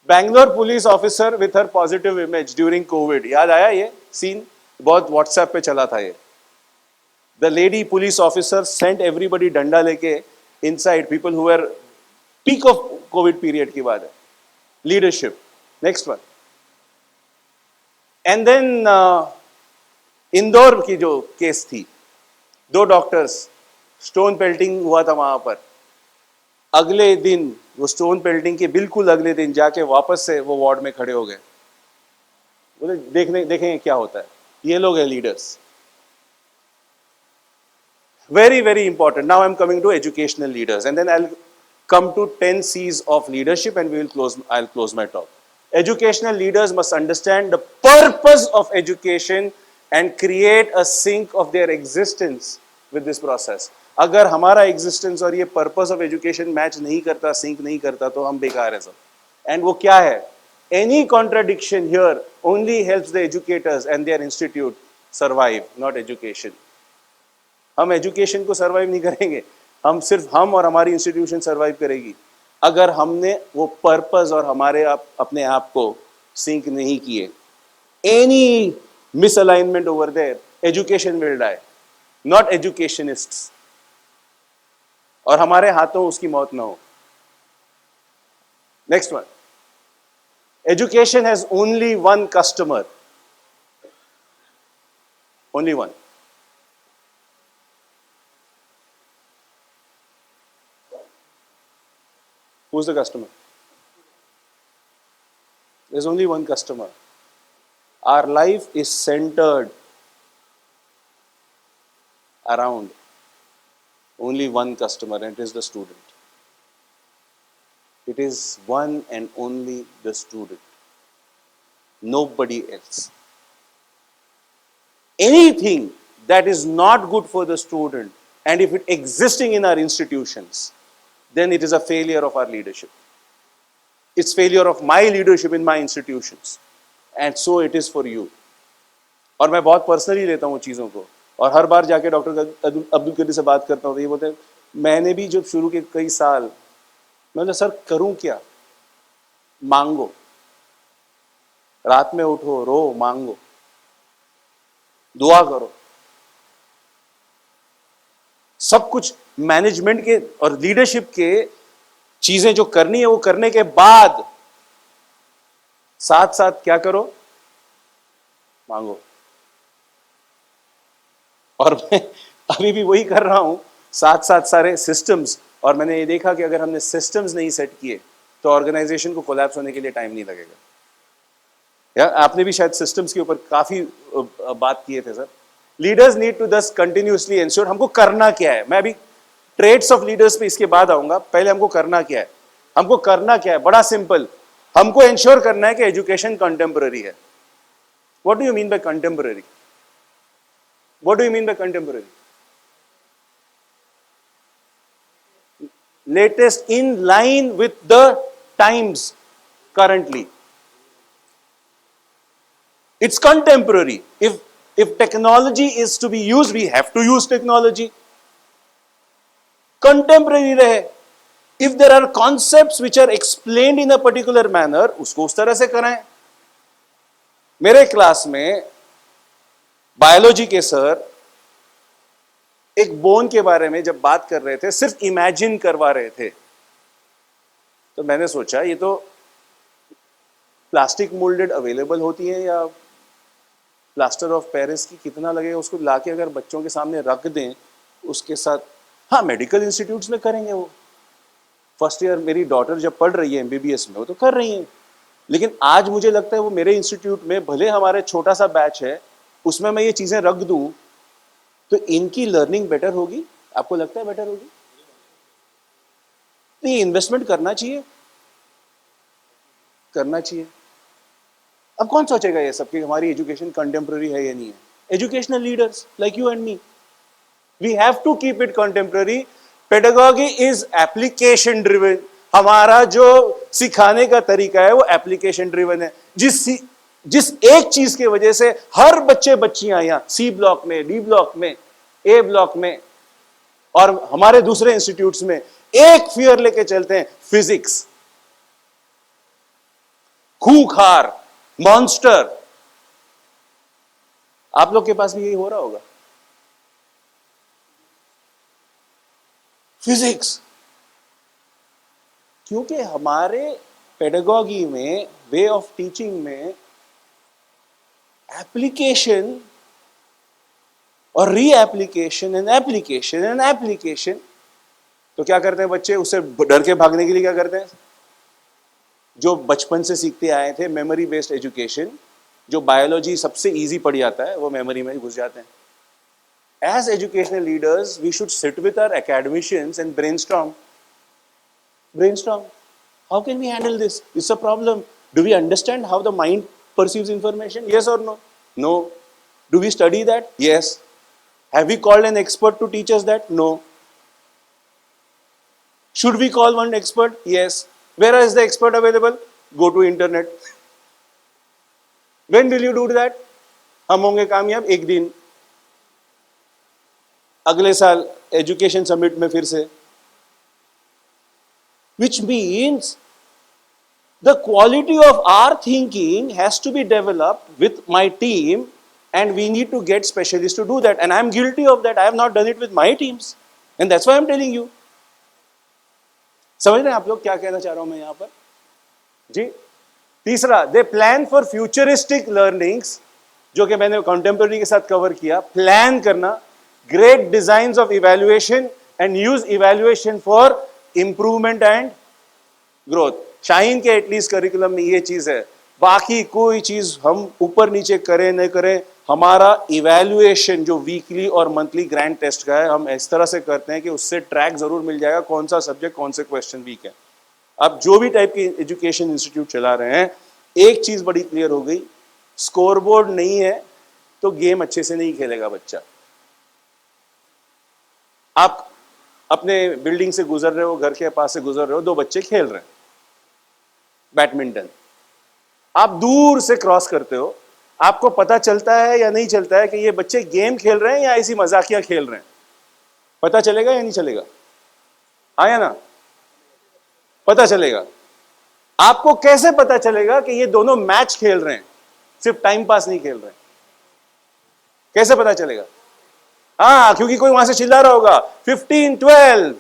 Bangalore police officer with her positive image during Covid, याद आया ये सीन? बहुत व्हाट्सएप पे चला था ये। The lady police officer sent everybody डंडा लेके inside, people who are peak of Covid period की बात है। Leadership, next one. And then Indore की जो केस थी, 2 डॉक्टर्स, स्टोन पेल्टिंग हुआ था वहां पर। अगले दिन, वो स्टोन पेल्टिंग के बिल्कुल अगले दिन जाके वापस से वो वार्ड में खड़े हो गए, बोले देखेंगे क्या होता है। ये लोग है leaders. Very, very important. Now I'm coming to educational leaders, and then I'll come to 10 C's of leadership, and I'll close my talk. Educational leaders must understand the purpose of education and create a sync of their existence with this process. अगर हमारा existence और ये purpose of education match नहीं करता, sync नहीं करता, तो हम बेकार है सब। And वो क्या है? Any contradiction here only helps the educators and their institute survive, not education. हम एजुकेशन को सरवाइव नहीं करेंगे, हम और हमारी इंस्टीट्यूशन सरवाइव करेगी अगर हमने वो पर्पस और अपने आप को सिंक नहीं किए। Any misalignment over there, education will die, not educationists, और हमारे हाथों उसकी मौत ना हो। Next one. Education has only one customer, only one, Who's the customer? There's only one customer. Our life is centered around only one customer, and it is the student. It is one and only the student. Nobody else. Anything that is not good for the student, and if it existing in our institutions, then it is a failure of our leadership. It's failure of my leadership in my institutions. And so it is for you. और मैं बहुत पर्सनली लेता हूँ चीज़ों को, और हर बार जाके डॉक्टर अब्दुल कदीर से बात करता हूँ तो ये बोलते हैं, मैंने भी जब शुरू के कई साल, मैं बोला सर करूँ क्या? मांगो, रात में उठो, रो, मांगो, दुआ करो। सब कुछ मैनेजमेंट के और लीडरशिप के चीजें जो करनी है वो करने के बाद साथ साथ क्या करो? मांगो। और मैं अभी भी वही कर रहा हूं, साथ साथ सारे सिस्टम्स, और मैंने ये देखा कि अगर हमने सिस्टम्स नहीं सेट किए तो ऑर्गेनाइजेशन को कोलैप्स होने के लिए टाइम नहीं लगेगा। या आपने भी शायद सिस्टम्स के ऊपर काफी बात किए थे सर। लीडर्स नीड टू दस कंटिन्यूसली एंश्योर, हमको करना क्या है। मैं अभी ट्रेड्स ऑफ लीडर्स पे इसके बाद आऊंगा, पहले हमको करना क्या है। हमको करना क्या है? बड़ा सिंपल, हमको एंश्योर करना है कि एजुकेशन कंटेम्पररी है। What do you mean by contemporary? What do you mean by contemporary? Latest, in line with the times currently. It's contemporary. If technology is to be used, we have to use technology. Contemporary रहे. If there are concepts which are explained in a particular manner, उसको उस तरह से कराएं. मेरे क्लास में बायोलॉजी के सर एक बोन के बारे में जब बात कर रहे थे, सिर्फ इमेजिन करवा रहे थे, तो मैंने सोचा ये तो प्लास्टिक मोल्डेड अवेलेबल होती है या प्लास्टर ऑफ पेरिस की कितना लगेगा, उसको लाके अगर बच्चों के सामने रख दें उसके साथ, हाँ मेडिकल इंस्टीट्यूट्स में करेंगे वो। फर्स्ट ईयर मेरी डॉटर जब पढ़ रही है एमबीबीएस में, वो तो कर रही है, लेकिन आज मुझे लगता है वो मेरे इंस्टीट्यूट में, भले हमारे छोटा सा बैच है, उसमें मैं ये चीजें रख दूं तो इनकी लर्निंग बेटर होगी। आपको लगता है बेटर होगी? तो ये इन्वेस्टमेंट करना चाहिए, करना चाहिए। अब कौन सोचेगा ये सब कि हमारी एजुकेशन कंटेम्पररी है या नहीं है? Educational leaders like you and me, we have to keep it contemporary. Pedagogy is application driven. हमारा जो सिखाने का तरीका है वो एप्लीकेशन ड्रिवन है। जिस एक चीज की वजह से हर बच्चे बच्चियां यहां सी ब्लॉक में, डी ब्लॉक में, ए ब्लॉक में और हमारे दूसरे इंस्टीट्यूट्स में एक फियर लेके चलते हैं, फिजिक्स। खूंखार, मॉन्स्टर। आप लोग के पास भी यही हो रहा होगा। फिजिक्स, क्योंकि हमारे पेडागॉजी में, वे ऑफ टीचिंग में एप्लीकेशन और reapplication and application and application. तो क्या करते हैं बच्चे? उससे डर के भागने के लिए क्या करते हैं? जो बचपन से सीखते आए थे मेमोरी बेस्ड एजुकेशन, जो बायोलॉजी सबसे इजी पड़ जाता है वो मेमोरी में घुस जाते हैं। As educational leaders, we should sit with our academicians and brainstorm. How can we handle this? It's a problem. Do we understand how the mind perceives information? Yes or no? No. Do we study that? Yes. Have we called an expert to teach us that? No. Should we call one expert? Yes. Where is the expert available? Go to internet. When will you do that? हम होंगे कामयाब एक दिन, अगले साल एजुकेशन समिट में फिर से। Which means the quality of our thinking has to be developed with my team, and we need to get specialists to do that. And I am guilty of that. I have not done it with my teams, and that's why I am telling you. समझ रहे हैं आप लोग क्या कहना चाह रहा हूं मैं यहां पर? जी। तीसरा, दे प्लान फॉर फ्यूचरिस्टिक लर्निंग्स, जो कि मैंने कंटेम्पररी के साथ कवर किया। प्लान करना, great designs of evaluation and use evaluation for improvement and growth. Shaheen के एटलीस्ट करिकुलम में ये चीज है, बाकी कोई चीज हम ऊपर नीचे करें न करें, हमारा इवैल्यूएशन जो वीकली और मंथली ग्रैंड टेस्ट का है, हम इस तरह से करते हैं कि उससे ट्रैक जरूर मिल जाएगा कौन सा सब्जेक्ट कौन से क्वेश्चन वीक है। अब जो भी टाइप की एजुकेशन इंस्टीट्यूट चला रहे हैं, एक चीज बड़ी क्लियर हो गई, स्कोरबोर्ड नहीं है तो गेम अच्छे से नहीं खेलेगा बच्चा। आप अपने बिल्डिंग से गुजर रहे हो, घर के पास से गुजर रहे हो, दो बच्चे खेल रहे हैं बैडमिंटन, आप दूर से क्रॉस करते हो, आपको पता चलता है या नहीं चलता है कि ये बच्चे गेम खेल रहे हैं या ऐसी मजाकिया खेल रहे हैं? पता चलेगा या नहीं चलेगा? हाँ या ना? पता चलेगा। आपको कैसे पता चलेगा कि ये दोनों मैच खेल रहे हैं, सिर्फ टाइम पास नहीं खेल रहे हैं? कैसे पता चलेगा? हाँ, क्योंकि कोई वहां से चिल्ला रहा होगा 15 12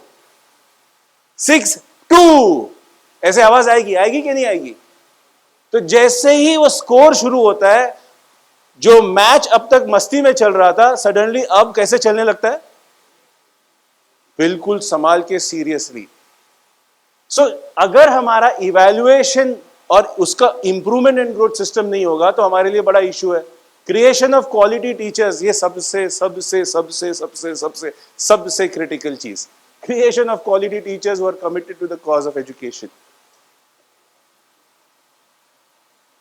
6 2, ऐसे आवाज आएगी, आएगी कि नहीं आएगी? तो जैसे ही वो स्कोर शुरू होता है, जो मैच अब तक मस्ती में चल रहा था सडनली अब कैसे चलने लगता है? बिल्कुल संभाल के, सीरियसली। सो अगर हमारा इवैल्यूएशन और उसका इंप्रूवमेंट एंड ग्रोथ सिस्टम नहीं होगा तो हमारे लिए बड़ा इश्यू है। क्रिएशन ऑफ क्वालिटी टीचर्स, ये सबसे सबसे सबसे सबसे सबसे सबसे क्रिटिकल चीज, creation of quality teachers who are committed to the cause of education.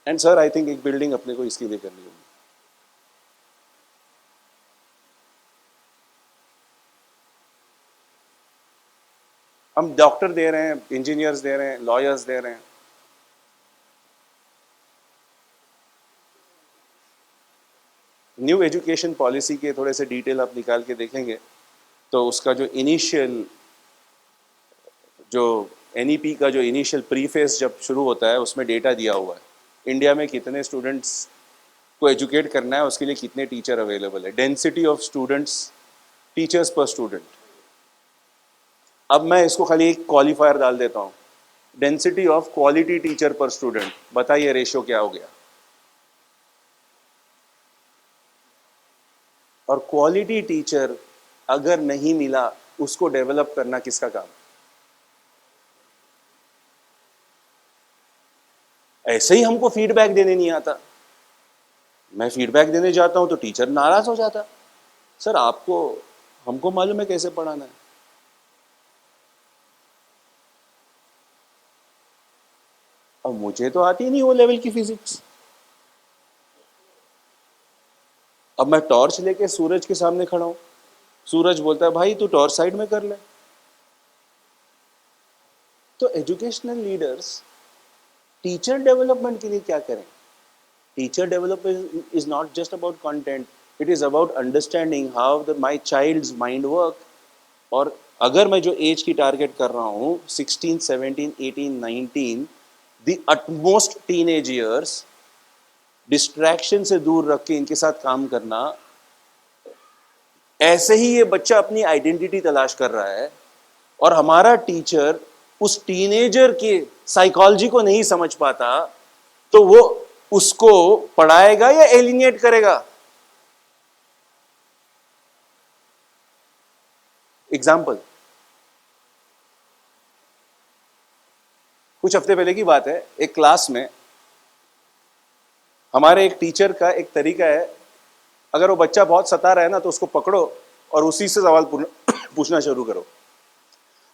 And sir, I think एक बिल्डिंग अपने को इसके लिए करनी होगी। हम डॉक्टर दे रहे हैं, इंजीनियर्स दे रहे हैं, लॉयर्स दे रहे हैं, न्यू एजुकेशन पॉलिसी के थोड़े से डिटेल आप निकाल के देखेंगे तो उसका जो इनिशियल, जो एनईपी का जो इनिशियल प्रीफेस जब शुरू होता है उसमें डेटा दिया हुआ है, इंडिया में कितने स्टूडेंट्स को एजुकेट करना है, उसके लिए कितने टीचर अवेलेबल है, डेंसिटी ऑफ स्टूडेंट्स, टीचर्स पर स्टूडेंट। अब मैं इसको खाली एक क्वालिफायर डाल देता हूँ, डेंसिटी ऑफ क्वालिटी टीचर पर स्टूडेंट, बताइए रेशियो क्या हो गया? और क्वालिटी टीचर अगर नहीं मिला, उसको डेवलप करना किसका काम? ऐसे ही हमको फीडबैक देने नहीं आता, मैं फीडबैक देने जाता हूं तो टीचर नाराज हो जाता, सर आपको, हमको मालूम है कैसे पढ़ाना है। अब मुझे तो आती नहीं वो लेवल की फिजिक्स। अब मैं टॉर्च लेके सूरज के सामने खड़ा हूं, सूरज बोलता है भाई तू टॉर्च साइड में कर ले। तो एजुकेशनल लीडर्स टीचर डेवलपमेंट के लिए क्या करें? Teacher development is not just about content, it is about understanding how the my child's mind work. और अगर मैं जो एज की टारगेट कर रहा हूं 16 17 18 19, the utmost teenage years, distraction से दूर रख के इनके साथ काम करना, ऐसे ही ये बच्चा अपनी आइडेंटिटी तलाश कर रहा है और हमारा टीचर उस टीनेजर के साइकोलॉजी को नहीं समझ पाता, तो वो उसको पढ़ाएगा या एलिनेट करेगा? एग्जाम्पल, कुछ हफ्ते पहले की बात है, एक क्लास में हमारे एक टीचर का एक तरीका है, अगर वो बच्चा बहुत सता रहा है ना तो उसको पकड़ो और उसी से सवाल पूछना शुरू करो।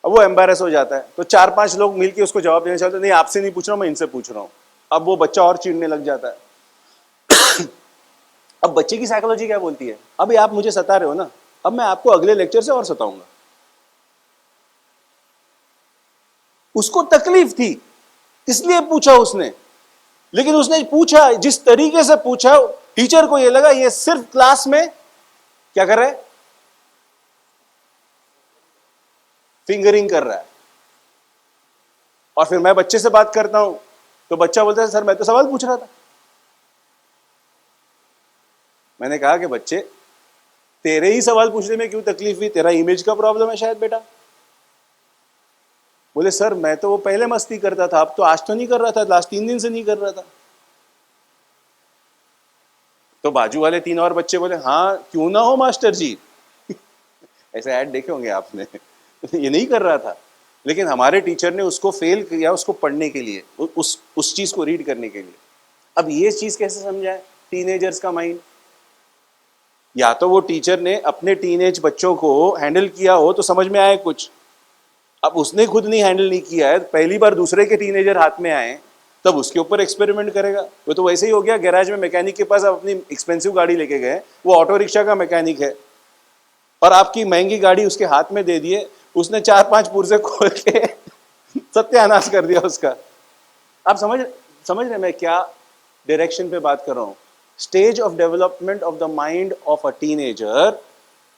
अब वो एम्बैरेस हो जाता है तो 4-5 लोग मिलके उसको जवाब देना चाहते हैं, नहीं आपसे नहीं पूछ रहा हूं, मैं इनसे पूछ रहा हूं। अब वो बच्चा और चिढ़ने लग जाता है। अब बच्चे की साइकोलॉजी क्या बोलती है, अभी आप मुझे सता रहे हो ना, अब मैं आपको अगले लेक्चर से और सताऊंगा। उसको तकलीफ थी इसलिए पूछा उसने, लेकिन उसने पूछा जिस तरीके से पूछा, टीचर को यह लगा ये सिर्फ क्लास में क्या कर रहा है, फिंगरिंग कर रहा है। और फिर मैं बच्चे से बात करता हूं तो बच्चा बोलता है सर मैं तो सवाल पूछ रहा था। मैंने कहा कि बच्चे तेरे ही सवाल पूछने में क्यों तकलीफ हुई, तेरा इमेज का प्रॉब्लम है शायद बेटा। बोले सर मैं तो वो पहले मस्ती करता था, अब तो आज तो नहीं कर रहा था, लास्ट 3 दिन से नहीं कर रहा था। तो बाजू वाले 3 और बच्चे बोले हाँ क्यों ना हो मास्टर जी। ऐसे ऐड देखे होंगे आपने। ये नहीं कर रहा था। लेकिन हमारे टीचर ने उसको फेल किया उसको पढ़ने के लिए, उस चीज को रीड करने के लिए। अब ये चीज कैसे समझाए टीनेजर्स का माइंड? या तो वो टीचर ने अपने टीनेज बच्चों को हैंडल किया हो तो समझ में आए कुछ, अब उसने खुद नहीं हैंडल नहीं किया है, पहली बार दूसरे के टीनेजर हाथ में आए तब उसके ऊपर एक्सपेरिमेंट करेगा। वो तो वैसे ही हो गया, गैराज में मैकेनिक के पास आप अपनी एक्सपेंसिव गाड़ी लेके गए, वो ऑटो रिक्शा का मैकेनिक है और आपकी महंगी गाड़ी उसके हाथ में दे दिए, उसने 4-5 पुर्जे खोल के सत्यानाश कर दिया उसका। आप समझ रहे मैं क्या डायरेक्शन पे बात कर रहा हूं? Stage of development of the mind of a teenager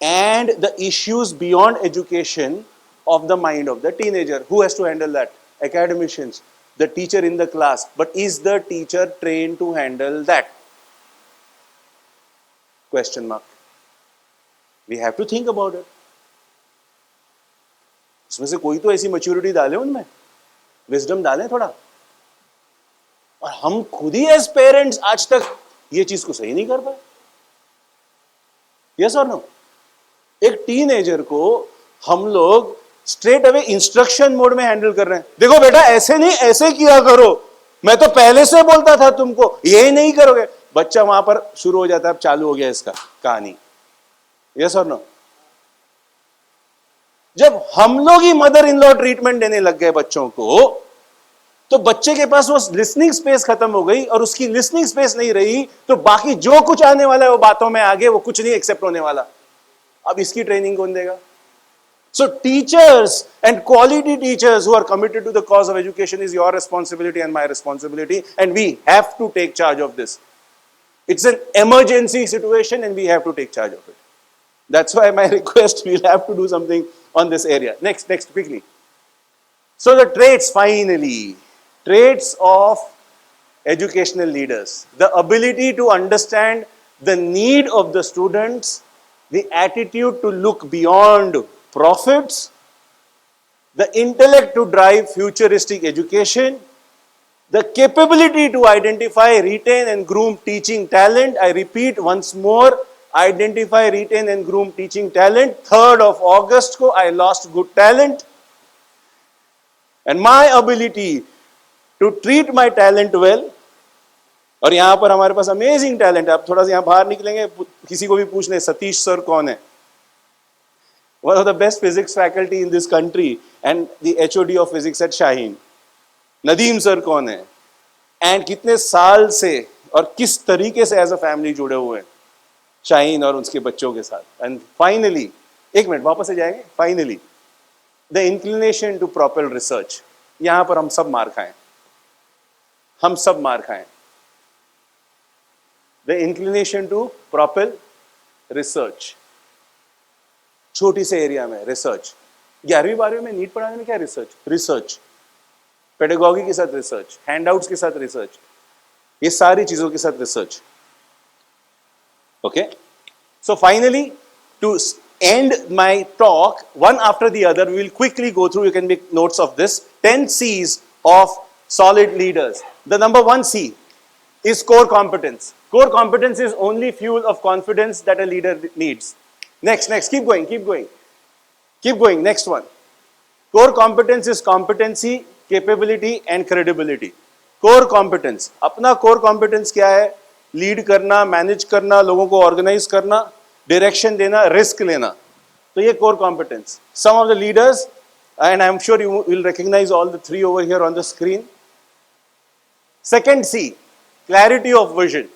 and the issues beyond education of the mind of the teenager. Who has to handle that? Academicians, the teacher in the class. But is the teacher trained to handle that? Question mark. We have to think about it. उसमें से कोई तो ऐसी मैच्योरिटी डाले उनमें, विजडम डालें थोड़ा। और हम खुद ही एज पेरेंट्स आज तक ये चीज को सही नहीं कर पाए। यस और नो? एक टीनेजर को हम लोग स्ट्रेट अवे इंस्ट्रक्शन मोड में हैंडल कर रहे हैं। देखो बेटा ऐसे नहीं, ऐसे किया करो, मैं तो पहले से बोलता था तुमको, ये नहीं करोगे। बच्चा वहां पर शुरू हो जाता है, अब चालू हो गया इसका कहानी। यस और नो? जब हम लोग ही मदर इन लॉ ट्रीटमेंट देने लग गए बच्चों को, तो बच्चे के पास वो लिसनिंग स्पेस खत्म हो गई, और उसकी लिसनिंग स्पेस नहीं रही तो बाकी जो कुछ आने वाला है वो बातों में आगे वो कुछ नहीं एक्सेप्ट होने वाला। अब इसकी ट्रेनिंग कौन देगा? So teachers and quality teachers who are committed to the cause of education is your responsibility and my responsibility, and we have to take charge of this. It's an emergency situation and we have to take charge of it. That's why my request, we'll have to do something on this area. Next quickly. So the traits, finally, traits of educational leaders: the ability to understand the need of the students, the attitude to look beyond profits, the intellect to drive futuristic education, the capability to identify, retain and groom teaching talent. I repeat once more, identify, retain and groom teaching talent. 3rd of August ko I lost good talent, and my ability to treat my talent well. और यहां पर हमारे पास अमेजिंग टैलेंट है। आप थोड़ा सा यहां बाहर निकलेंगे, किसी को भी पूछ ले सतीश सर कौन है, one of the best physics faculty in this country and the HOD of physics at Shaheen. Nadeem sir कौन है, एंड कितने साल से और किस तरीके से एज अ फैमिली जुड़े हुए हैं शाहीन और उसके बच्चों के साथ। एंड फाइनली, एक मिनट वापस से जाएंगे, finally the inclination to propel research. यहां पर हम सब मार खाएं, हम सब मार खाएं। The inclination to propel research, छोटी से एरिया में रिसर्च। 11वीं 12वीं में नीट पढ़ाने में क्या रिसर्च, पेडागॉजी के साथ रिसर्च, हैंडआउट्स के साथ रिसर्च, ये सारी चीजों के साथ research. Okay, so finally to end my talk one after the other, we will quickly go through, you can make notes of this, 10 C's of solid leaders. The number 1 C is core competence. Core competence is only fuel of confidence that a leader needs. Next, keep going, next one. Core competence is competency, capability and credibility. Core competence, अपना core competence क्या है? लीड करना, मैनेज करना, लोगों को ऑर्गेनाइज करना, डायरेक्शन देना, रिस्क लेना, तो ये core competence. Some of the leaders, and I am sure you will recognize all the 3 over here on the screen. Second C, clarity of vision.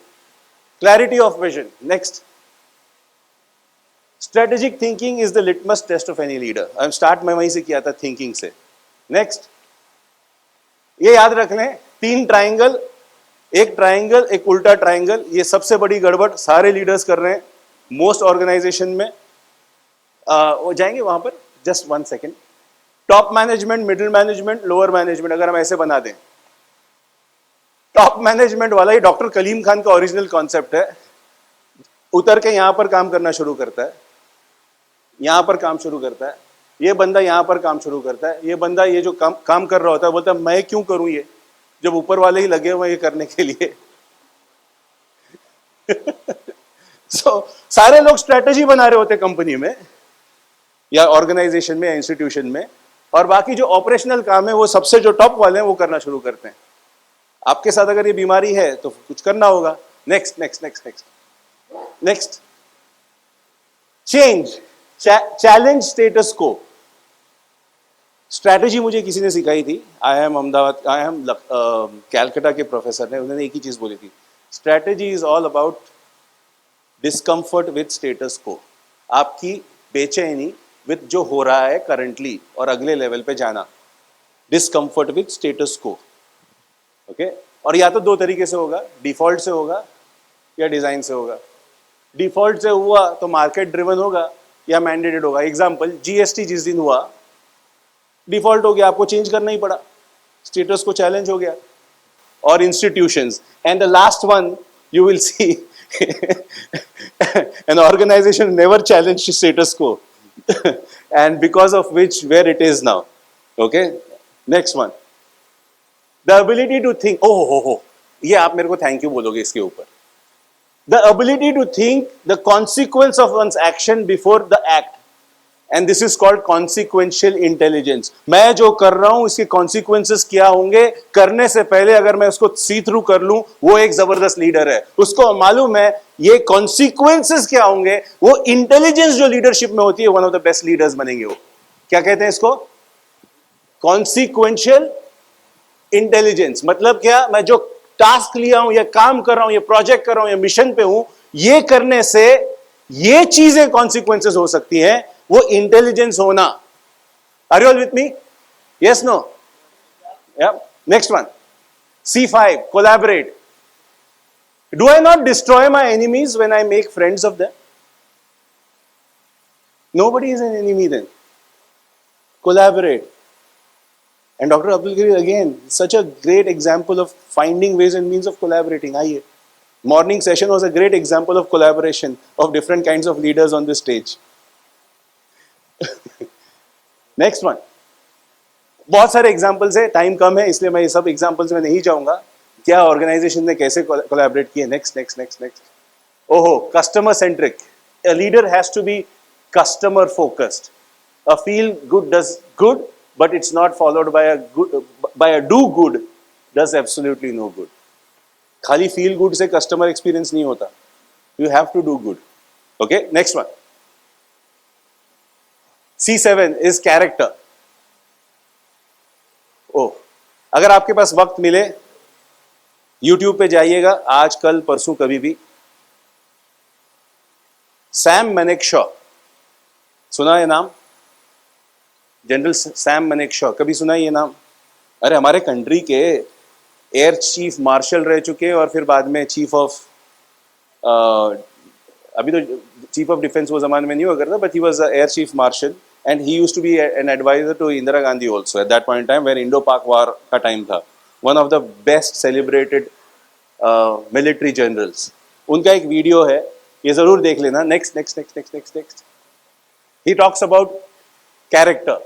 Clarity of vision. Next. Strategic thinking is the litmus test of any leader. I start मैं वहीं से किया था, thinking से. Next. ये याद रख लें, 3 ट्राइंगल, एक ट्राइंगल, एक उल्टा ट्राइंगल, ये सबसे बड़ी गड़बड़ सारे लीडर्स कर रहे हैं मोस्ट ऑर्गेनाइजेशन में। वो जाएंगे वहां पर, just 1 second. Top management, middle management, lower management, अगर हम ऐसे बना दें, टॉप मैनेजमेंट वाला ही डॉक्टर कलीम खान का ओरिजिनल कॉन्सेप्ट है। उतर के यहां पर काम करना शुरू करता है, यहां पर काम शुरू करता है, ये बंदा यहां पर काम शुरू करता है, ये बंदा ये जो काम कर रहा होता है बोलता है मैं क्यों करूं ये, जब ऊपर वाले ही लगे हुए ये करने के लिए। सारे लोग स्ट्रेटेजी बना रहे होते कंपनी में या ऑर्गेनाइजेशन में या इंस्टीट्यूशन में, और बाकी जो ऑपरेशनल काम है वो सबसे जो टॉप वाले हैं वो करना शुरू करते हैं। आपके साथ अगर ये बीमारी है तो कुछ करना होगा। Next next next next next, change, challenge status को। स्ट्रैटेजी मुझे किसी ने सिखाई थी, IIM अहमदाबाद, IIM कैलकाटा के प्रोफेसर ने, उन्होंने एक ही चीज बोली थी, strategy is all about discomfort with status को। आपकी बेचैनी विद जो हो रहा है करंटली और अगले लेवल पे जाना, डिस्कम्फर्ट विद स्टेटस को। ओके, और या तो दो तरीके से होगा, डिफॉल्ट से होगा या डिजाइन से होगा। डिफॉल्ट से हुआ तो मार्केट ड्रिवन होगा या मैंडेटेड होगा। एग्जांपल, जीएसटी जिस दिन हुआ डिफॉल्ट हो गया, आपको चेंज करना ही पड़ा, स्टेटस को चैलेंज हो गया। और institutions, and the last one you will see an organization never challenged status quo and because of which where it is now. Okay, next one, the ability to think, oh, ये आप मेरे को थैंक यू बोलोगे इसके ऊपर। The ability to think the consequence of one's action before the act, and this is called consequential intelligence. मैं जो कर रहा हूं इसके consequences क्या होंगे, करने से पहले अगर मैं उसको सी थ्रू कर लूं, वो एक जबरदस्त लीडर है। उसको मालूम है ये consequences क्या होंगे, वो इंटेलिजेंस जो लीडरशिप में होती है, one of the best leaders बनेंगे वो। क्या कहते हैं इसको? consequential intelligence. मतलब क्या, मैं जो टास्क लिया हूं या काम कर रहा हूं या प्रोजेक्ट कर रहा हूं या मिशन पे हूं, ये करने से ये चीजें कॉन्सिक्वेंसेस हो सकती हैं, वो इंटेलिजेंस होना। Are you all with me? Yes, no? Yeah, next one, C5, collaborate. Do I not destroy my enemies when I make friends of them? Nobody is an enemy then. Collaborate. And Dr. Abdul Kareem, again, such a great example of finding ways and means of collaborating. आइए, morning session was a great example of collaboration of different kinds of leaders on this stage. Next one, बहुत सारे examples है, time कम है इसलिए मैं ये सब examples में नहीं जाऊंगा, क्या organization ने कैसे collaborate किए। Next, next, next, next. ओहो, customer centric. A leader has to be customer focused. A feel good does good, but it's not followed by a do good does absolutely no good. खाली feel good से customer experience नहीं होता, you have to do good. Okay, next one, C7 is character. oh, अगर आपके पास वक्त मिले YouTube पे जाइएगा, आज कल परसों कभी भी, सैम मैनेकशॉ, सुना है नाम? जनरल सैम मैनेकशॉ, कभी सुना है ये नाम? अरे हमारे कंट्री के एयर चीफ मार्शल रह चुके और फिर बाद में चीफ ऑफ, अभी तो चीफ ऑफ डिफेंस वो जमाने में नहीं हुआ करता, but he was air chief marshal and he used to be an adviser to Indira Gandhi also at that point in time when Indo Pak war का टाइम था। One of the best celebrated military generals. उनका एक वीडियो है, ये जरूर देख लेना। Next next next next next next, he talks about character.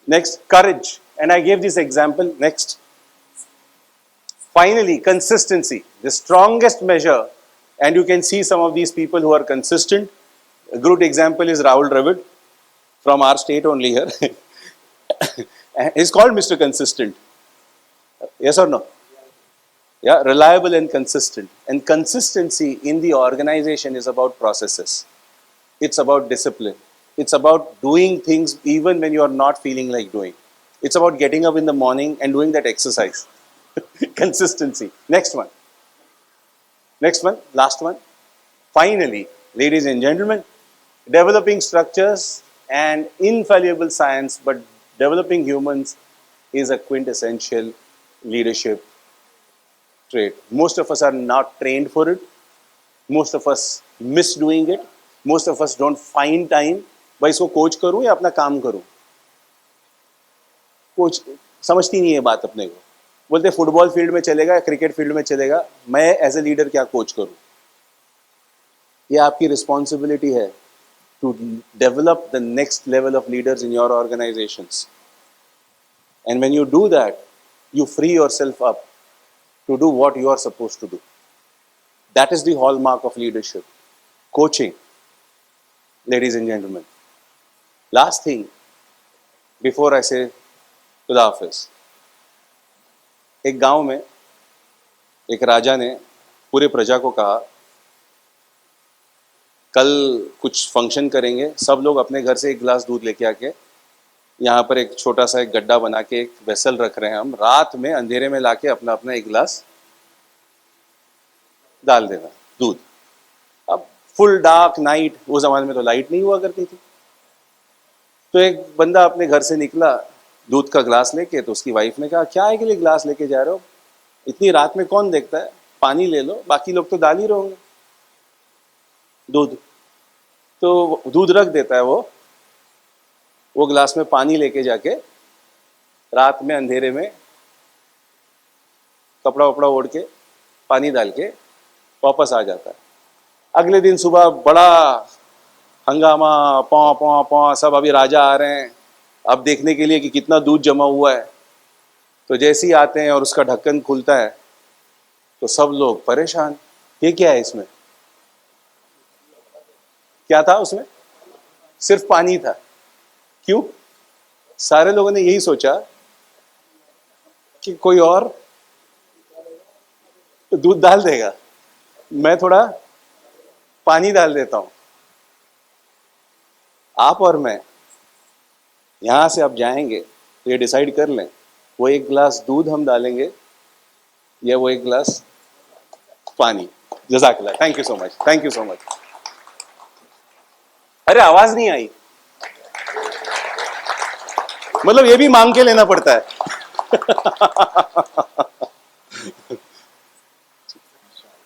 Next, courage, and I gave this example. Next, finally, consistency, the strongest measure, and you can see some of these people who are consistent. A good example is Rahul Dravid from our state only here. He's called Mr. Consistent. Yes or no? Yeah, reliable and consistent. And consistency in the organization is about processes. It's about discipline. It's about doing things even when you are not feeling like doing. It's about getting up in the morning and doing that exercise. Consistency. Next one. Next one. Last one. Finally, ladies and gentlemen, developing structures and infallible science, but developing humans is a quintessential leadership trait. Most of us are not trained for it. Most of us miss doing it. Most of us don't find time. भाई इसको कोच करूं या अपना काम करूं? कोच समझती नहीं है बात अपने को, बोलते फुटबॉल फील्ड में चलेगा, क्रिकेट फील्ड में चलेगा, मैं एज ए लीडर क्या कोच करूं? ये आपकी रिस्पॉन्सिबिलिटी है to develop the next level of leaders in your organisations, and when you do that you free yourself up to do what you are supposed to do. That is the hallmark of leadership. Coaching, ladies and gentlemen. Last thing, before I से खुदा हाफिज। एक गांव में एक राजा ने पूरे प्रजा को कहा, कल कुछ फंक्शन करेंगे, सब लोग अपने घर से एक गिलास दूध लेके आके यहाँ पर एक छोटा सा एक गड्ढा बना के एक वेसल रख रहे हैं, हम रात में अंधेरे में लाके अपना अपना एक गिलास डाल देना दूध। अब फुल डार्क नाइट, वो जमाने में तो लाइट नहीं हुआ करती थी, तो एक बंदा अपने घर से निकला दूध का गिलास लेके, तो उसकी वाइफ ने कहा, क्या है के लिए गिलास लेके जा रहे हो, इतनी रात में कौन देखता है, पानी ले लो, बाकी लोग तो डाल ही रहोगे दूध। तो दूध रख देता है वो गिलास में पानी लेके जाके रात में अंधेरे में कपड़ा वपड़ा ओढ़ के पानी डाल के वापस आ जाता है। अगले दिन सुबह बड़ा हंगामा, पौ पौ पौ, सब अभी राजा आ रहे हैं अब देखने के लिए कि कितना दूध जमा हुआ है। तो जैसे ही आते हैं और उसका ढक्कन खुलता है तो सब लोग परेशान, ये क्या है इसमें, क्या था उसमें, सिर्फ पानी था। क्यों? सारे लोगों ने यही सोचा कि कोई और दूध डाल देगा, मैं थोड़ा पानी डाल देता हूं। आप और मैं यहां से अब जाएंगे तो ये डिसाइड कर लें, वो एक गिलास दूध हम डालेंगे या वो एक गिलास पानी। जज़ाकल्लाह, thank you so much, thank you so much. अरे आवाज नहीं आई, मतलब ये भी मांग के लेना पड़ता है।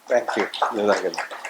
थैंक यू, जज़ाकल्लाह।